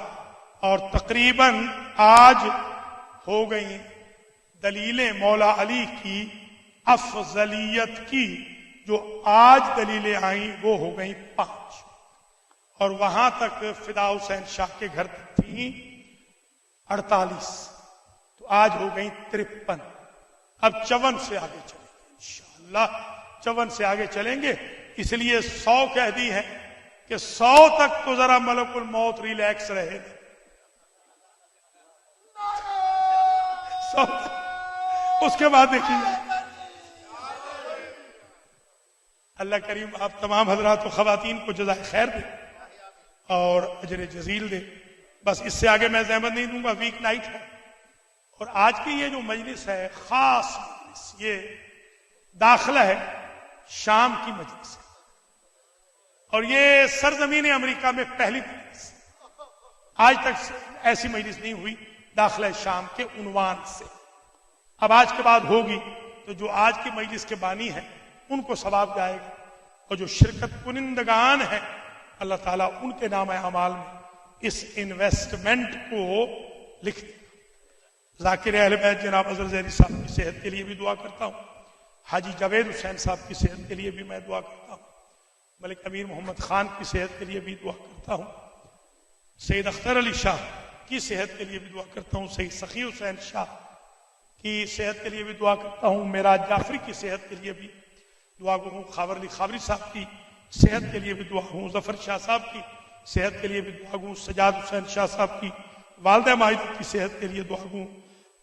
اور تقریباً آج ہو گئی دلیلیں مولا علی کی افضلیت کی، جو آج دلیلیں آئیں وہ ہو گئیں 5، اور وہاں تک فدا حسین شاہ کے گھر تک تھیں 48، تو آج ہو گئیں 53۔ اب 54 سے آگے چلیں گے انشاءاللہ، 54 سے آگے چلیں گے، اس لیے 100 کہہ دی ہے کہ 100 تک تو ذرا ملک الموت ریلیکس رہے گا، 100 اس کے بعد دیکھیے۔ اللہ کریم آپ تمام حضرات و خواتین کو جزائے خیر دے اور اجر جزیل دے۔ بس اس سے آگے میں زحمت نہیں دوں گا، ویک نائٹ ہے، اور آج کی یہ جو مجلس ہے خاص مجلس، یہ داخلہ ہے شام کی مجلس ہے، اور یہ سرزمین امریکہ میں پہلی مجلس، آج تک ایسی مجلس نہیں ہوئی داخلہ شام کے عنوان سے۔ اب آج کے بعد ہوگی تو جو آج کی مجلس کے بانی ہیں ان کو ثواب جائے گا، اور جو شرکت کنندگان ہیں اللہ تعالیٰ ان کے نام اعمال میں اس انویسٹمنٹ کو لکھ دے۔ ذاکر اہل بیت جناب اظہر ذہنی صاحب کی صحت کے لیے بھی دعا کرتا ہوں، حاجی جاوید حسین صاحب کی صحت کے لیے بھی میں دعا کرتا ہوں، ملک امیر محمد خان کی صحت کے لیے بھی دعا کرتا ہوں، سید اختر علی شاہ کی صحت کے لیے بھی دعا کرتا ہوں، سید سخی حسین شاہ کی صحت کے لیے بھی دعا کرتا ہوں، معراج جعفری کی صحت کے لیے بھی دعا ہوں، خاور علی خاوری صاحب کی صحت کے لیے بھی دعا ہوں، ظفر شاہ صاحب کی صحت کے لیے بھی دعا ہوں، سجاد حسین شاہ صاحب کی والدہ ماجد کی صحت کے لیے دعا ہوں،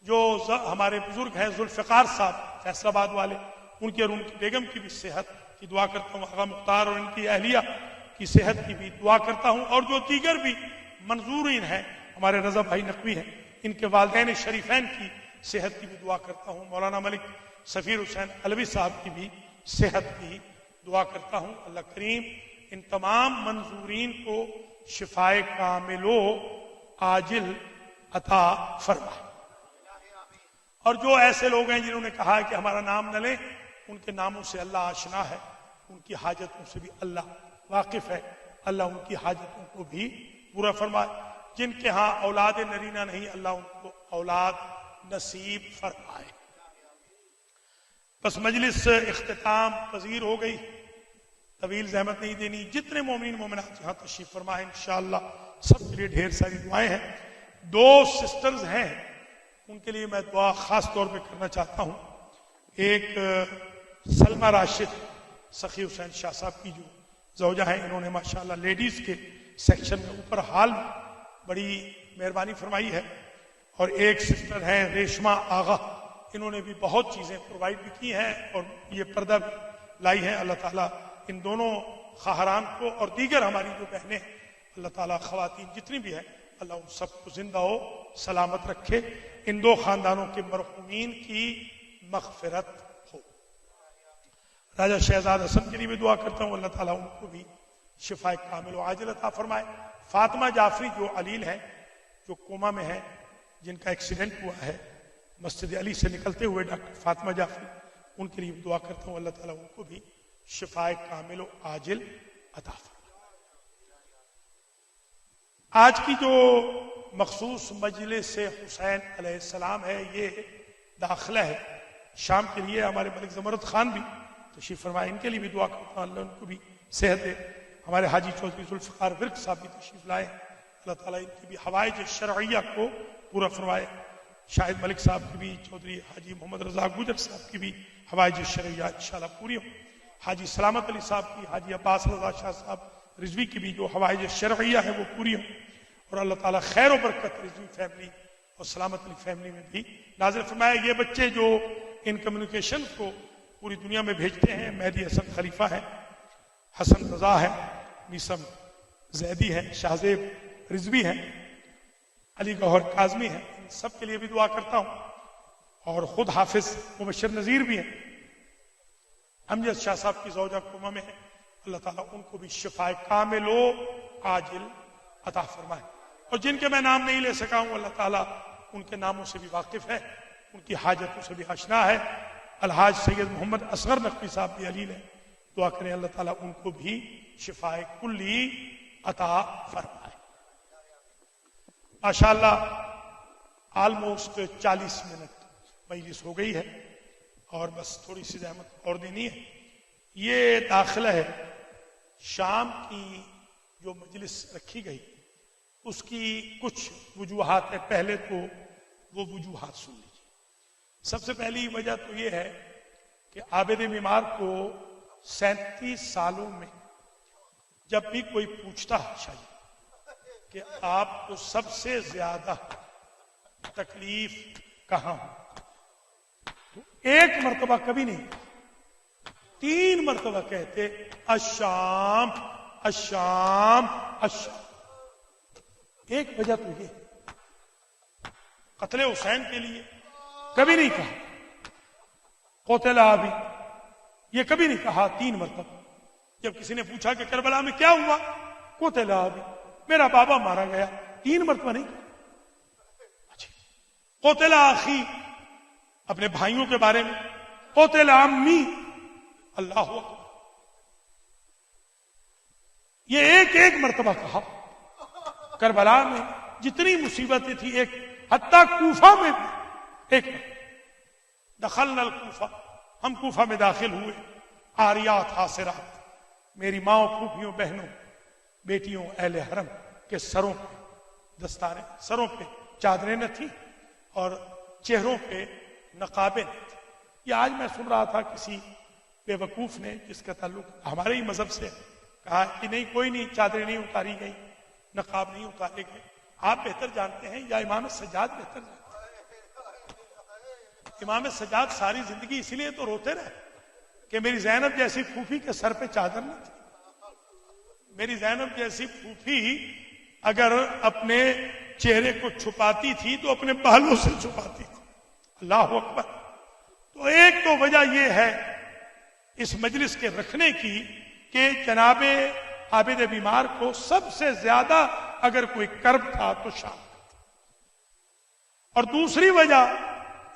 جو ہمارے بزرگ ہیں ذوالفقار صاحب فیصل آباد والے، ان کی اور ان کی بیگم کی بھی صحت کی دعا کرتا ہوں، آغا مختار اور ان کی اہلیہ کی صحت کی بھی دعا کرتا ہوں، اور جو دیگر بھی منظورین ہیں ہمارے رضا بھائی نقوی ہیں ان کے والدین شریفین کی صحت کی بھی دعا کرتا ہوں، مولانا ملک سفیر حسین علوی صاحب کی بھی صحت کی دعا کرتا ہوں۔ اللہ کریم ان تمام منظورین کو شفائے کامل و عاجل عطا فرمائے، اور جو ایسے لوگ ہیں جنہوں نے کہا کہ ہمارا نام نہ لیں، ان کے ناموں سے اللہ آشنا ہے، ان کی حاجتوں سے بھی اللہ واقف ہے، اللہ ان کی حاجتوں کو بھی پورا فرمائے۔ جن کے ہاں اولاد نرینہ نہیں اللہ ان کو اولاد نصیب فرمائے۔ بس مجلس اختتام پذیر ہو گئی، طویل زحمت نہیں دینی، جتنے مومنین مومنات یہاں تشریف فرمائے انشاءاللہ سب کے لیے ڈھیر ساری دعائیں ہیں۔ 2 سسٹرز ہیں ان کے لیے میں دعا خاص طور پہ کرنا چاہتا ہوں، ایک سلمہ راشد سخی حسین شاہ صاحب کی جو زوجہ ہیں، انہوں نے ماشاءاللہ لیڈیز کے سیکشن میں اوپر ہال میں بڑی مہربانی فرمائی ہے، اور ایک سسٹر ہیں ریشما آغا، انہوں نے بھی بہت چیزیں پرووائڈ بھی کی ہیں اور یہ پردہ بھی لائی ہیں۔ اللہ تعالیٰ ان دونوں خواہران کو اور دیگر ہماری جو بہنیں ہیں، اللہ تعالیٰ خواتین جتنی بھی ہیں اللہ ان سب کو زندہ و سلامت رکھے. ان دو خاندانوں کے مرحومین کی مغفرت ہو. راجہ شہزاد حسن کے لیے بھی دعا کرتا ہوں اللہ تعالیٰ ان کو بھی شفا کامل و عاجل عطا فرمائے. فاطمہ جعفری جو علیل ہیں، جو کوما میں ہیں، جن کا ایکسیڈنٹ ہوا ہے مسجد علی سے نکلتے ہوئے، ڈاکٹر فاطمہ جعفری، ان کے لیے بھی دعا کرتا ہوں اللہ تعالیٰ ان کو بھی شفا کامل و عاجل عطا فرمائے. آج کی جو مخصوص مجلس حسین علیہ السلام ہے، یہ داخلہ ہے شام کے لیے. ہمارے ملک زمرد خان بھی تشریف فرمائے، ان کے لیے بھی دعا کرتا ہوں اللہ ان کو بھی صحت دے. ہمارے حاجی چودھری ذوالفقار ورک صاحب بھی تشریف لائے، اللہ تعالیٰ ان کی بھی حوائج شرعیہ کو پورا فرمائے. شاہد ملک صاحب کی بھی، چودھری حاجی محمد رضا گجر صاحب کی بھی حوائج شرعیہ انشاءاللہ پوری ہوں. حاجی سلامت علی صاحب کی، حاجی عباس رضا شاہ صاحب رضوی کی بھی جو حوائج شرعیہ ہے وہ پوری ہوں. اور اللہ تعالیٰ خیر و برکت رضوی فیملی اور سلامت علی فیملی میں بھی نازل فرمائے. یہ بچے جو ان کمیونیکیشن کو پوری دنیا میں بھیجتے ہیں، مہدی حسن خلیفہ ہے، حسن رضا ہے، میسم زیدی ہے، شاہزیب رضوی ہے، علی گوہر کاظمی ہے، ان سب کے لیے بھی دعا کرتا ہوں. اور خود حافظ مبشر نذیر بھی ہیں، امجد شاہ صاحب کی زوجہ کوما میں ہے، اللہ تعالیٰ ان کو بھی شفا کامل و عاجل عطا فرمائے. اور جن کے میں نام نہیں لے سکا ہوں اللہ تعالیٰ ان کے ناموں سے بھی واقف ہے، ان کی حاجتوں سے بھی آشنا ہے. الحاج سید محمد اصغر نقوی صاحب بھی علیل ہے، دعا کریں اللہ تعالیٰ ان کو بھی شفا کلی عطا فرمائے. ماشاءاللہ آلموسٹ 40 منٹ مجلس ہو گئی ہے اور بس تھوڑی سی زحمت اور دینی ہے. یہ داخلہ ہے شام کی جو مجلس رکھی گئی، اس کی کچھ وجوہات ہیں. پہلے تو وہ وجوہات سن لیجیے. سب سے پہلی وجہ تو یہ ہے کہ عابد بیمار کو 37 سالوں میں جب بھی کوئی پوچھتا شاید کہ آپ کو سب سے زیادہ تکلیف کہاں ہو، تو ایک مرتبہ کبھی نہیں، 3 مرتبہ کہتے الشام الشام الشام. ایک وجہ تو یہ قتل حسین کے لیے کبھی نہیں کہا قتل ابی، یہ کبھی نہیں کہا 3 مرتبہ. جب کسی نے پوچھا کہ کربلا میں کیا ہوا، قتل ابی، میرا بابا مارا گیا، 3 مرتبہ نہیں کہا. اچھا، قتل اخی، اپنے بھائیوں کے بارے میں، قتل عمی، اللہ اکبر، یہ ایک مرتبہ کہا. کربلا میں جتنی مصیبتیں تھی، ایک حتیٰ کوفہ میں بھی ایک دخلنا الکوفہ، ہم کوفہ میں داخل ہوئے، عاریات حاصرات، میری ماؤں، پھوپھیوں، بہنوں، بیٹیوں، اہل حرم کے سروں پہ دستاریں، سروں پہ چادریں نہ تھیں اور چہروں پہ نقابیں نہ تھیں. یہ آج میں سن رہا تھا کسی بے وقوف نے جس کا تعلق ہمارے ہی مذہب سے، کہا کہ نہیں کوئی نہیں، چادریں نہیں اتاری گئی، نقاب نہیں اتارے گئے. آپ بہتر جانتے ہیں یا امام سجاد بہتر جانتے ہیں؟ امام سجاد ساری زندگی اسی لیے تو روتے رہے کہ میری زینب جیسی پھوپھی کے سر پہ چادر نہ تھی. میری زینب جیسی پھوپھی اگر اپنے چہرے کو چھپاتی تھی تو اپنے بالوں سے چھپاتی تھی. اللہ اکبر. تو ایک تو وجہ یہ ہے اس مجلس کے رکھنے کی کہ جناب عابد بیمار کو سب سے زیادہ اگر کوئی کرب تھا تو شام کا تھا. اور دوسری وجہ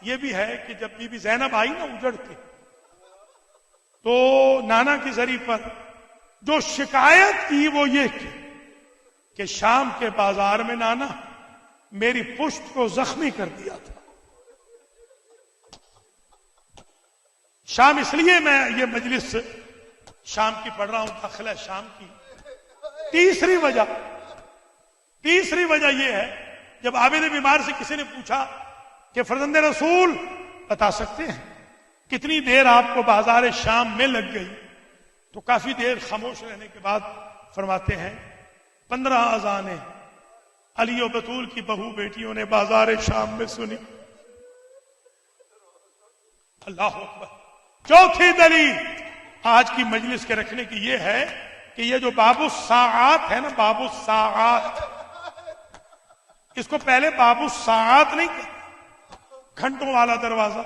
یہ بھی ہے کہ جب بی بی زینب آئی نا اجڑ کے، تو نانا کی زری پر جو شکایت کی وہ یہ کی کہ شام کے بازار میں نانا میری پشت کو زخمی کر دیا تھا. شام اس لیے میں یہ مجلس شام کی پڑھ رہا ہوں، داخلہ شام کی. تیسری وجہ یہ ہے، جب عابد بیمار سے کسی نے پوچھا کہ فرزند رسول بتا سکتے ہیں کتنی دیر آپ کو بازار شام میں لگ گئی، تو کافی دیر خاموش رہنے کے بعد فرماتے ہیں 15 اذانیں علی و بطول کی بہو بیٹیوں نے بازار شام میں سنی. اللہ اکبر. چوتھی دلیل آج کی مجلس کے رکھنے کی یہ ہے کہ یہ جو باب الساعات ہے نا، باب الساعات، اس کو پہلے باب الساعات نہیں کہتے، گھنٹوں والا دروازہ.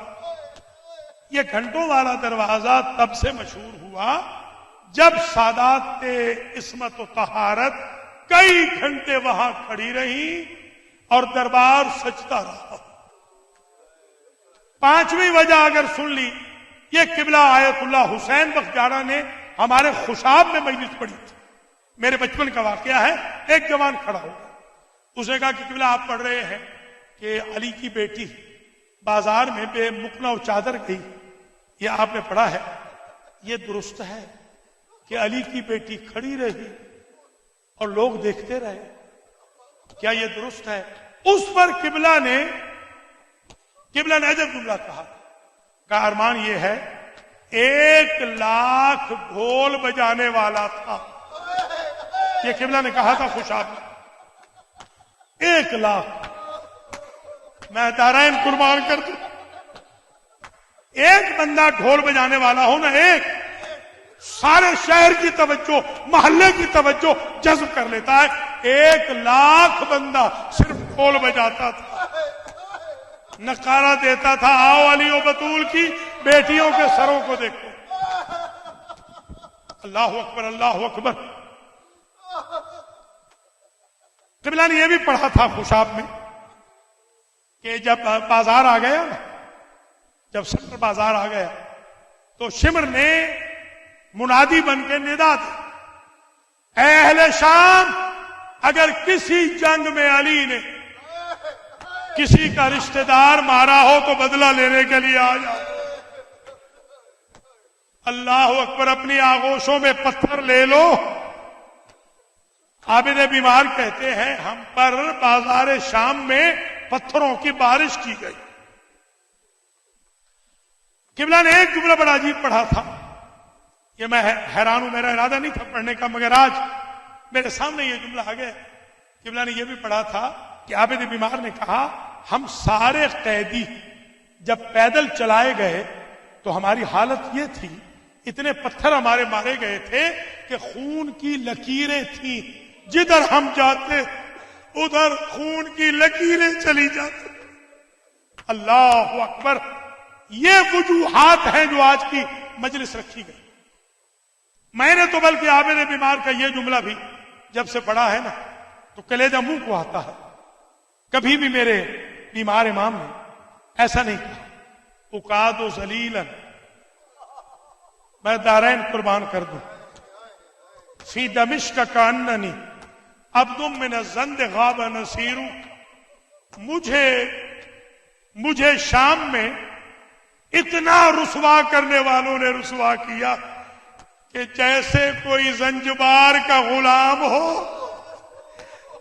یہ گھنٹوں والا دروازہ تب سے مشہور ہوا جب سادات عصمت و طہارت کئی گھنٹے وہاں کھڑی رہی اور دربار سجتا رہا. پانچویں وجہ اگر سن لی، یہ قبلہ آیت اللہ حسین بختیارہ نے ہمارے خوشاب میں مجلس پڑھی تھی. میرے بچپن کا واقعہ ہے. ایک جوان کھڑا ہو، اس نے کہا کہ قبلہ آپ پڑھ رہے ہیں کہ علی کی بیٹی بازار میں بے مکنا و چادر گئی، یہ آپ نے پڑھا ہے؟ یہ درست ہے کہ علی کی بیٹی کھڑی رہی اور لوگ دیکھتے رہے؟ کیا یہ درست ہے؟ اس پر قبلہ نے عجب جملہ کہا ارمان یہ ہے 1,00,000 ڈھول بجانے والا تھا. یہ قبلہ نے کہا تھا خوشاب میں 1,00,000. میں دارین قربان کر دوں، ایک بندہ ڈھول بجانے والا ہو نا، ایک سارے شہر کی توجہ، محلے کی توجہ جذب کر لیتا ہے. 1,00,000 بندہ صرف ڈھول بجاتا تھا، نقارہ دیتا تھا، آؤ علی و بطول کی بیٹیوں کے سروں کو دیکھو. اللہ اکبر، اللہ اکبر. قبلہ نے یہ بھی پڑھا تھا خوشاب میں کہ جب بازار آ گیا نا، جب سٹر بازار آ گیا تو شمر نے منادی بن کے ندا دی، اے اہل شام، اگر کسی جنگ میں علی نے کسی کا رشتہ دار مارا ہو تو بدلہ لینے کے لیے آ جاؤ. اللہ اکبر. اپنی آغوشوں میں پتھر لے لو. عابد بیمار کہتے ہیں ہم پر بازار شام میں پتھروں کی بارش کی گئی. قبلہ نے ایک جملہ بڑا عجیب پڑھا تھا، یہ میں حیران ہوں، میرا ارادہ نہیں تھا پڑھنے کا، مگر آج میرے سامنے یہ جملہ آ گیا. قبلہ نے یہ بھی پڑھا تھا کہ عابد بیمار نے کہا ہم سارے قیدی جب پیدل چلائے گئے تو ہماری حالت یہ تھی، اتنے پتھر ہمارے مارے گئے تھے کہ خون کی لکیریں تھیں، جدھر ہم جاتے ادھر خون کی لکیریں چلی جاتی. اللہ اکبر. یہ وجوہات ہیں جو آج کی مجلس رکھی گئی. میں نے تو بلکہ عابد بیمار کا یہ جملہ بھی جب سے پڑھا ہے نا تو کلیجہ منہ کو آتا ہے. کبھی بھی میرے بیمار امام نے ایسا نہیں کہا اقاد و ذلیلا، میں دارین قربان کر دوں، فی دمشق کاننی عبد من الزند غاب نصیر. مجھے شام میں اتنا رسوا کرنے والوں نے رسوا کیا کہ جیسے کوئی زنجبار کا غلام ہو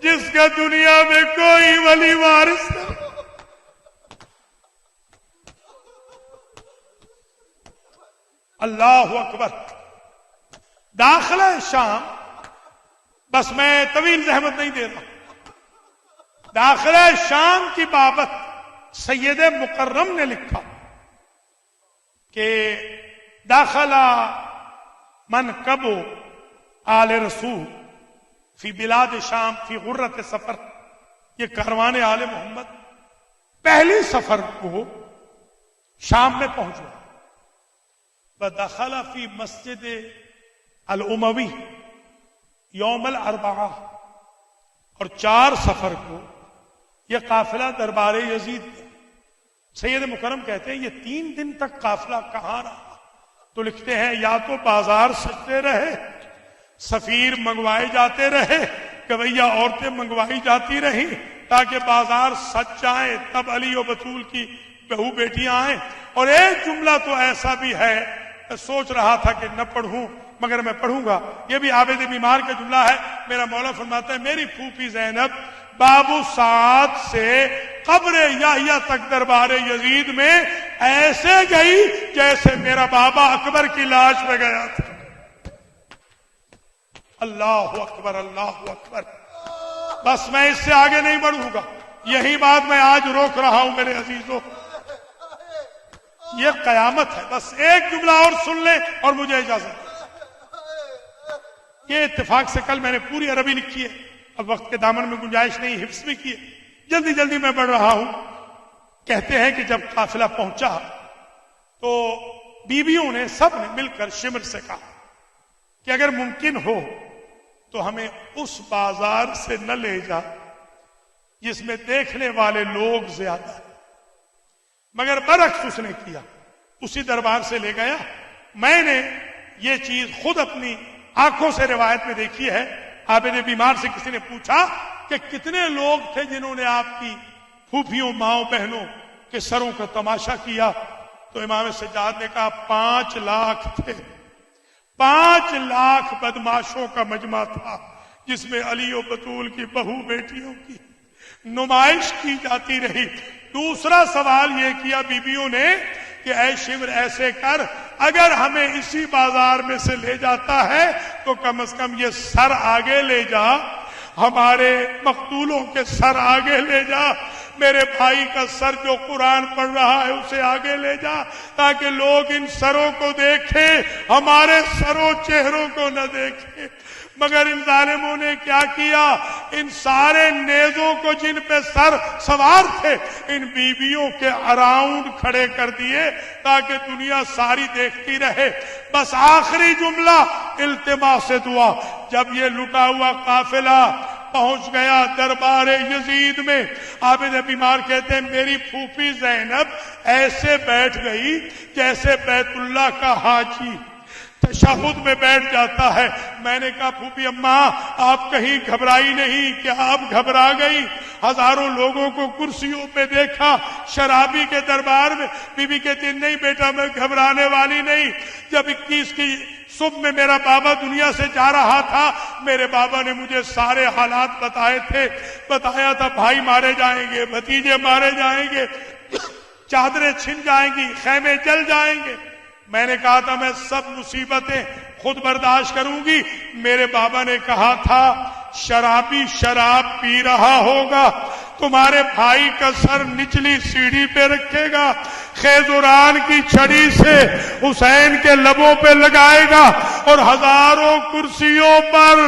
جس کا دنیا میں کوئی ولی وارث نہ. اللہ اکبر. داخلہ شام، بس میں طویل زحمت نہیں دے رہا، داخلہ شام کی بابت سید مکرم نے لکھا کہ داخلہ من کبو آل رسول فی بلاد شام فی غرت سفر. یہ کاروان آل محمد پہلی سفر کو شام میں پہنچا. ودخل فی مسجد الاموی یوم الاربعاء، اور 4 سفر کو یہ قافلہ دربار یزید میں. سید مکرم کہتے ہیں یہ 3 دن تک قافلہ کہاں رہا؟ تو لکھتے ہیں یا تو بازار سجتے رہے، سفیر منگوائے جاتے رہے، گویا عورتیں منگوائی جاتی رہیں تاکہ بازار سج جائیں، تب علی و بطول کی بہو بیٹیاں آئیں. اور ایک جملہ تو ایسا بھی ہے، میں سوچ رہا تھا کہ نہ پڑھوں مگر میں پڑھوں گا، یہ بھی عابد بیمار کا جملہ ہے. میرا مولا فرماتا ہے میری پھوپھی زینب بابو سعد سے قبر یحییٰ تک دربار یزید میں ایسے گئی جیسے میرا بابا اکبر کی لاش میں گیا تھا. اللہ اکبر، اللہ اکبر. بس میں اس سے آگے نہیں بڑھوں گا، یہی بات میں آج روک رہا ہوں میرے عزیزوں. یہ قیامت ہے. بس ایک جملہ اور سن لیں اور مجھے اجازت. یہ اتفاق سے کل میں نے پوری عربی لکھی ہے، اب وقت کے دامن میں گنجائش نہیں، حفظ بھی کی ہے، جلدی جلدی میں پڑھ رہا ہوں۔ کہتے ہیں کہ جب قافلہ پہنچا تو بیویوں نے سب نے مل کر شمر سے کہا کہ اگر ممکن ہو تو ہمیں اس بازار سے نہ لے جا جس میں دیکھنے والے لوگ زیادہ ہیں، مگر برعکس اس نے کیا، اسی دربار سے لے گیا۔ میں نے یہ چیز خود اپنی آنکھوں سے روایت میں دیکھی ہے۔ عابد بیمار سے کسی نے پوچھا کہ کتنے لوگ تھے جنہوں نے آپ کی پھوپھیوں ماؤں بہنوں کے سروں کا تماشا کیا؟ تو امام سجاد نے کہا 5 لاکھ تھے۔ 5 لاکھ بدماشوں کا مجمع تھا جس میں علی و بطول کی بہو بیٹیوں کی نمائش کی جاتی رہی۔ دوسرا سوال یہ کیا بیویوں نے کہ اے شمر ایسے کر، اگر ہمیں اسی بازار میں سے لے جاتا ہے تو کم از کم یہ سر آگے لے جا، ہمارے مقتولوں کے سر آگے لے جا، میرے بھائی کا سر جو قرآن پڑھ رہا ہے اسے آگے لے جا تاکہ لوگ ان سروں کو دیکھیں، ہمارے سروں چہروں کو نہ دیکھیں۔ مگر ان ظالموں نے کیا کیا؟ ان سارے نیزوں کو جن پہ سر سوار تھے ان بیویوں کے اراؤنڈ کھڑے کر دیے تاکہ دنیا ساری دیکھتی رہے۔ بس آخری جملہ التماس دعا، جب یہ لٹا ہوا قافلہ پہنچ گیا دربار یزید میں، عابد بیمار کہتے ہیں میری پھوپھی زینب ایسے بیٹھ گئی جیسے بیت اللہ کا حاجی تشہد میں بیٹھ جاتا ہے۔ میں نے کہا پھوپھی اماں آپ کہیں گھبرائی نہیں؟ کیا آپ گھبرا گئی؟ ہزاروں لوگوں کو کرسیوں پہ دیکھا، شرابی کے دربار میں۔ بی بی کہتی نہیں بیٹا میں گھبرانے والی نہیں۔ جب 21 کی صبح میں میرا بابا دنیا سے جا رہا تھا، میرے بابا نے مجھے سارے حالات بتائے تھے، بتایا تھا بھائی مارے جائیں گے، بھتیجے مارے جائیں گے، چادریں چھن جائیں گی، خیمے جل جائیں گے۔ میں نے کہا تھا میں سب مصیبتیں خود برداشت کروں گی۔ میرے بابا نے کہا تھا شرابی شراب پی رہا ہوگا، تمہارے بھائی کا سر نچلی سیڑھی پہ رکھے گا، خیزران کی چھڑی سے حسین کے لبوں پہ لگائے گا اور ہزاروں کرسیوں پر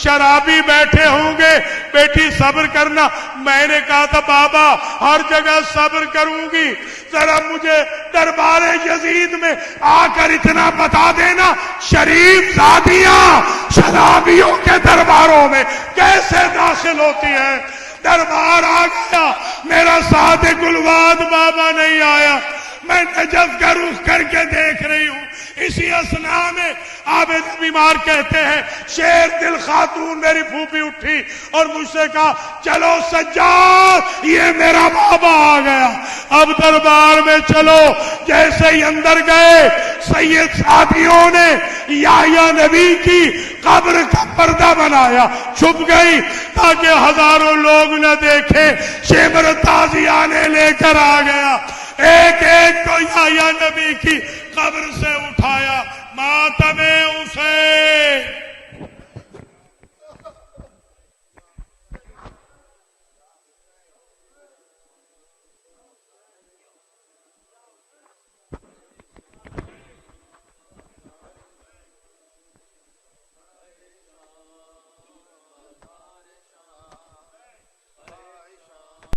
شرابی بیٹھے ہوں گے۔ بیٹی صبر کرنا۔ میں نے کہا تھا بابا ہر جگہ صبر کروں گی، ذرا مجھے دربار یزید میں آ کر اتنا بتا دینا شریف زادیاں شرابیوں کے درباروں میں کیسے داخل ہوتی ہیں۔ دربار آ گیا، میرا صادق الواد بابا نہیں آیا، میں نجف کا رخ کر کے دیکھ رہی ہوں۔ اسی اسنا میں عابد بیمار کہتے ہیں شیر دل خاتون میری پھوپھی اٹھی اور مجھ سے کہا چلو سجاد یہ میرا بابا آ گیا، اب دربار میں چلو۔ جیسے ہی اندر گئے سید صحابیوں نے یحییٰ نبی کی قبر کا پردہ بنایا، چھپ گئی تاکہ ہزاروں لوگ نہ دیکھیں۔ شمر تازیانے لے کر آ گیا، ایک ایک کو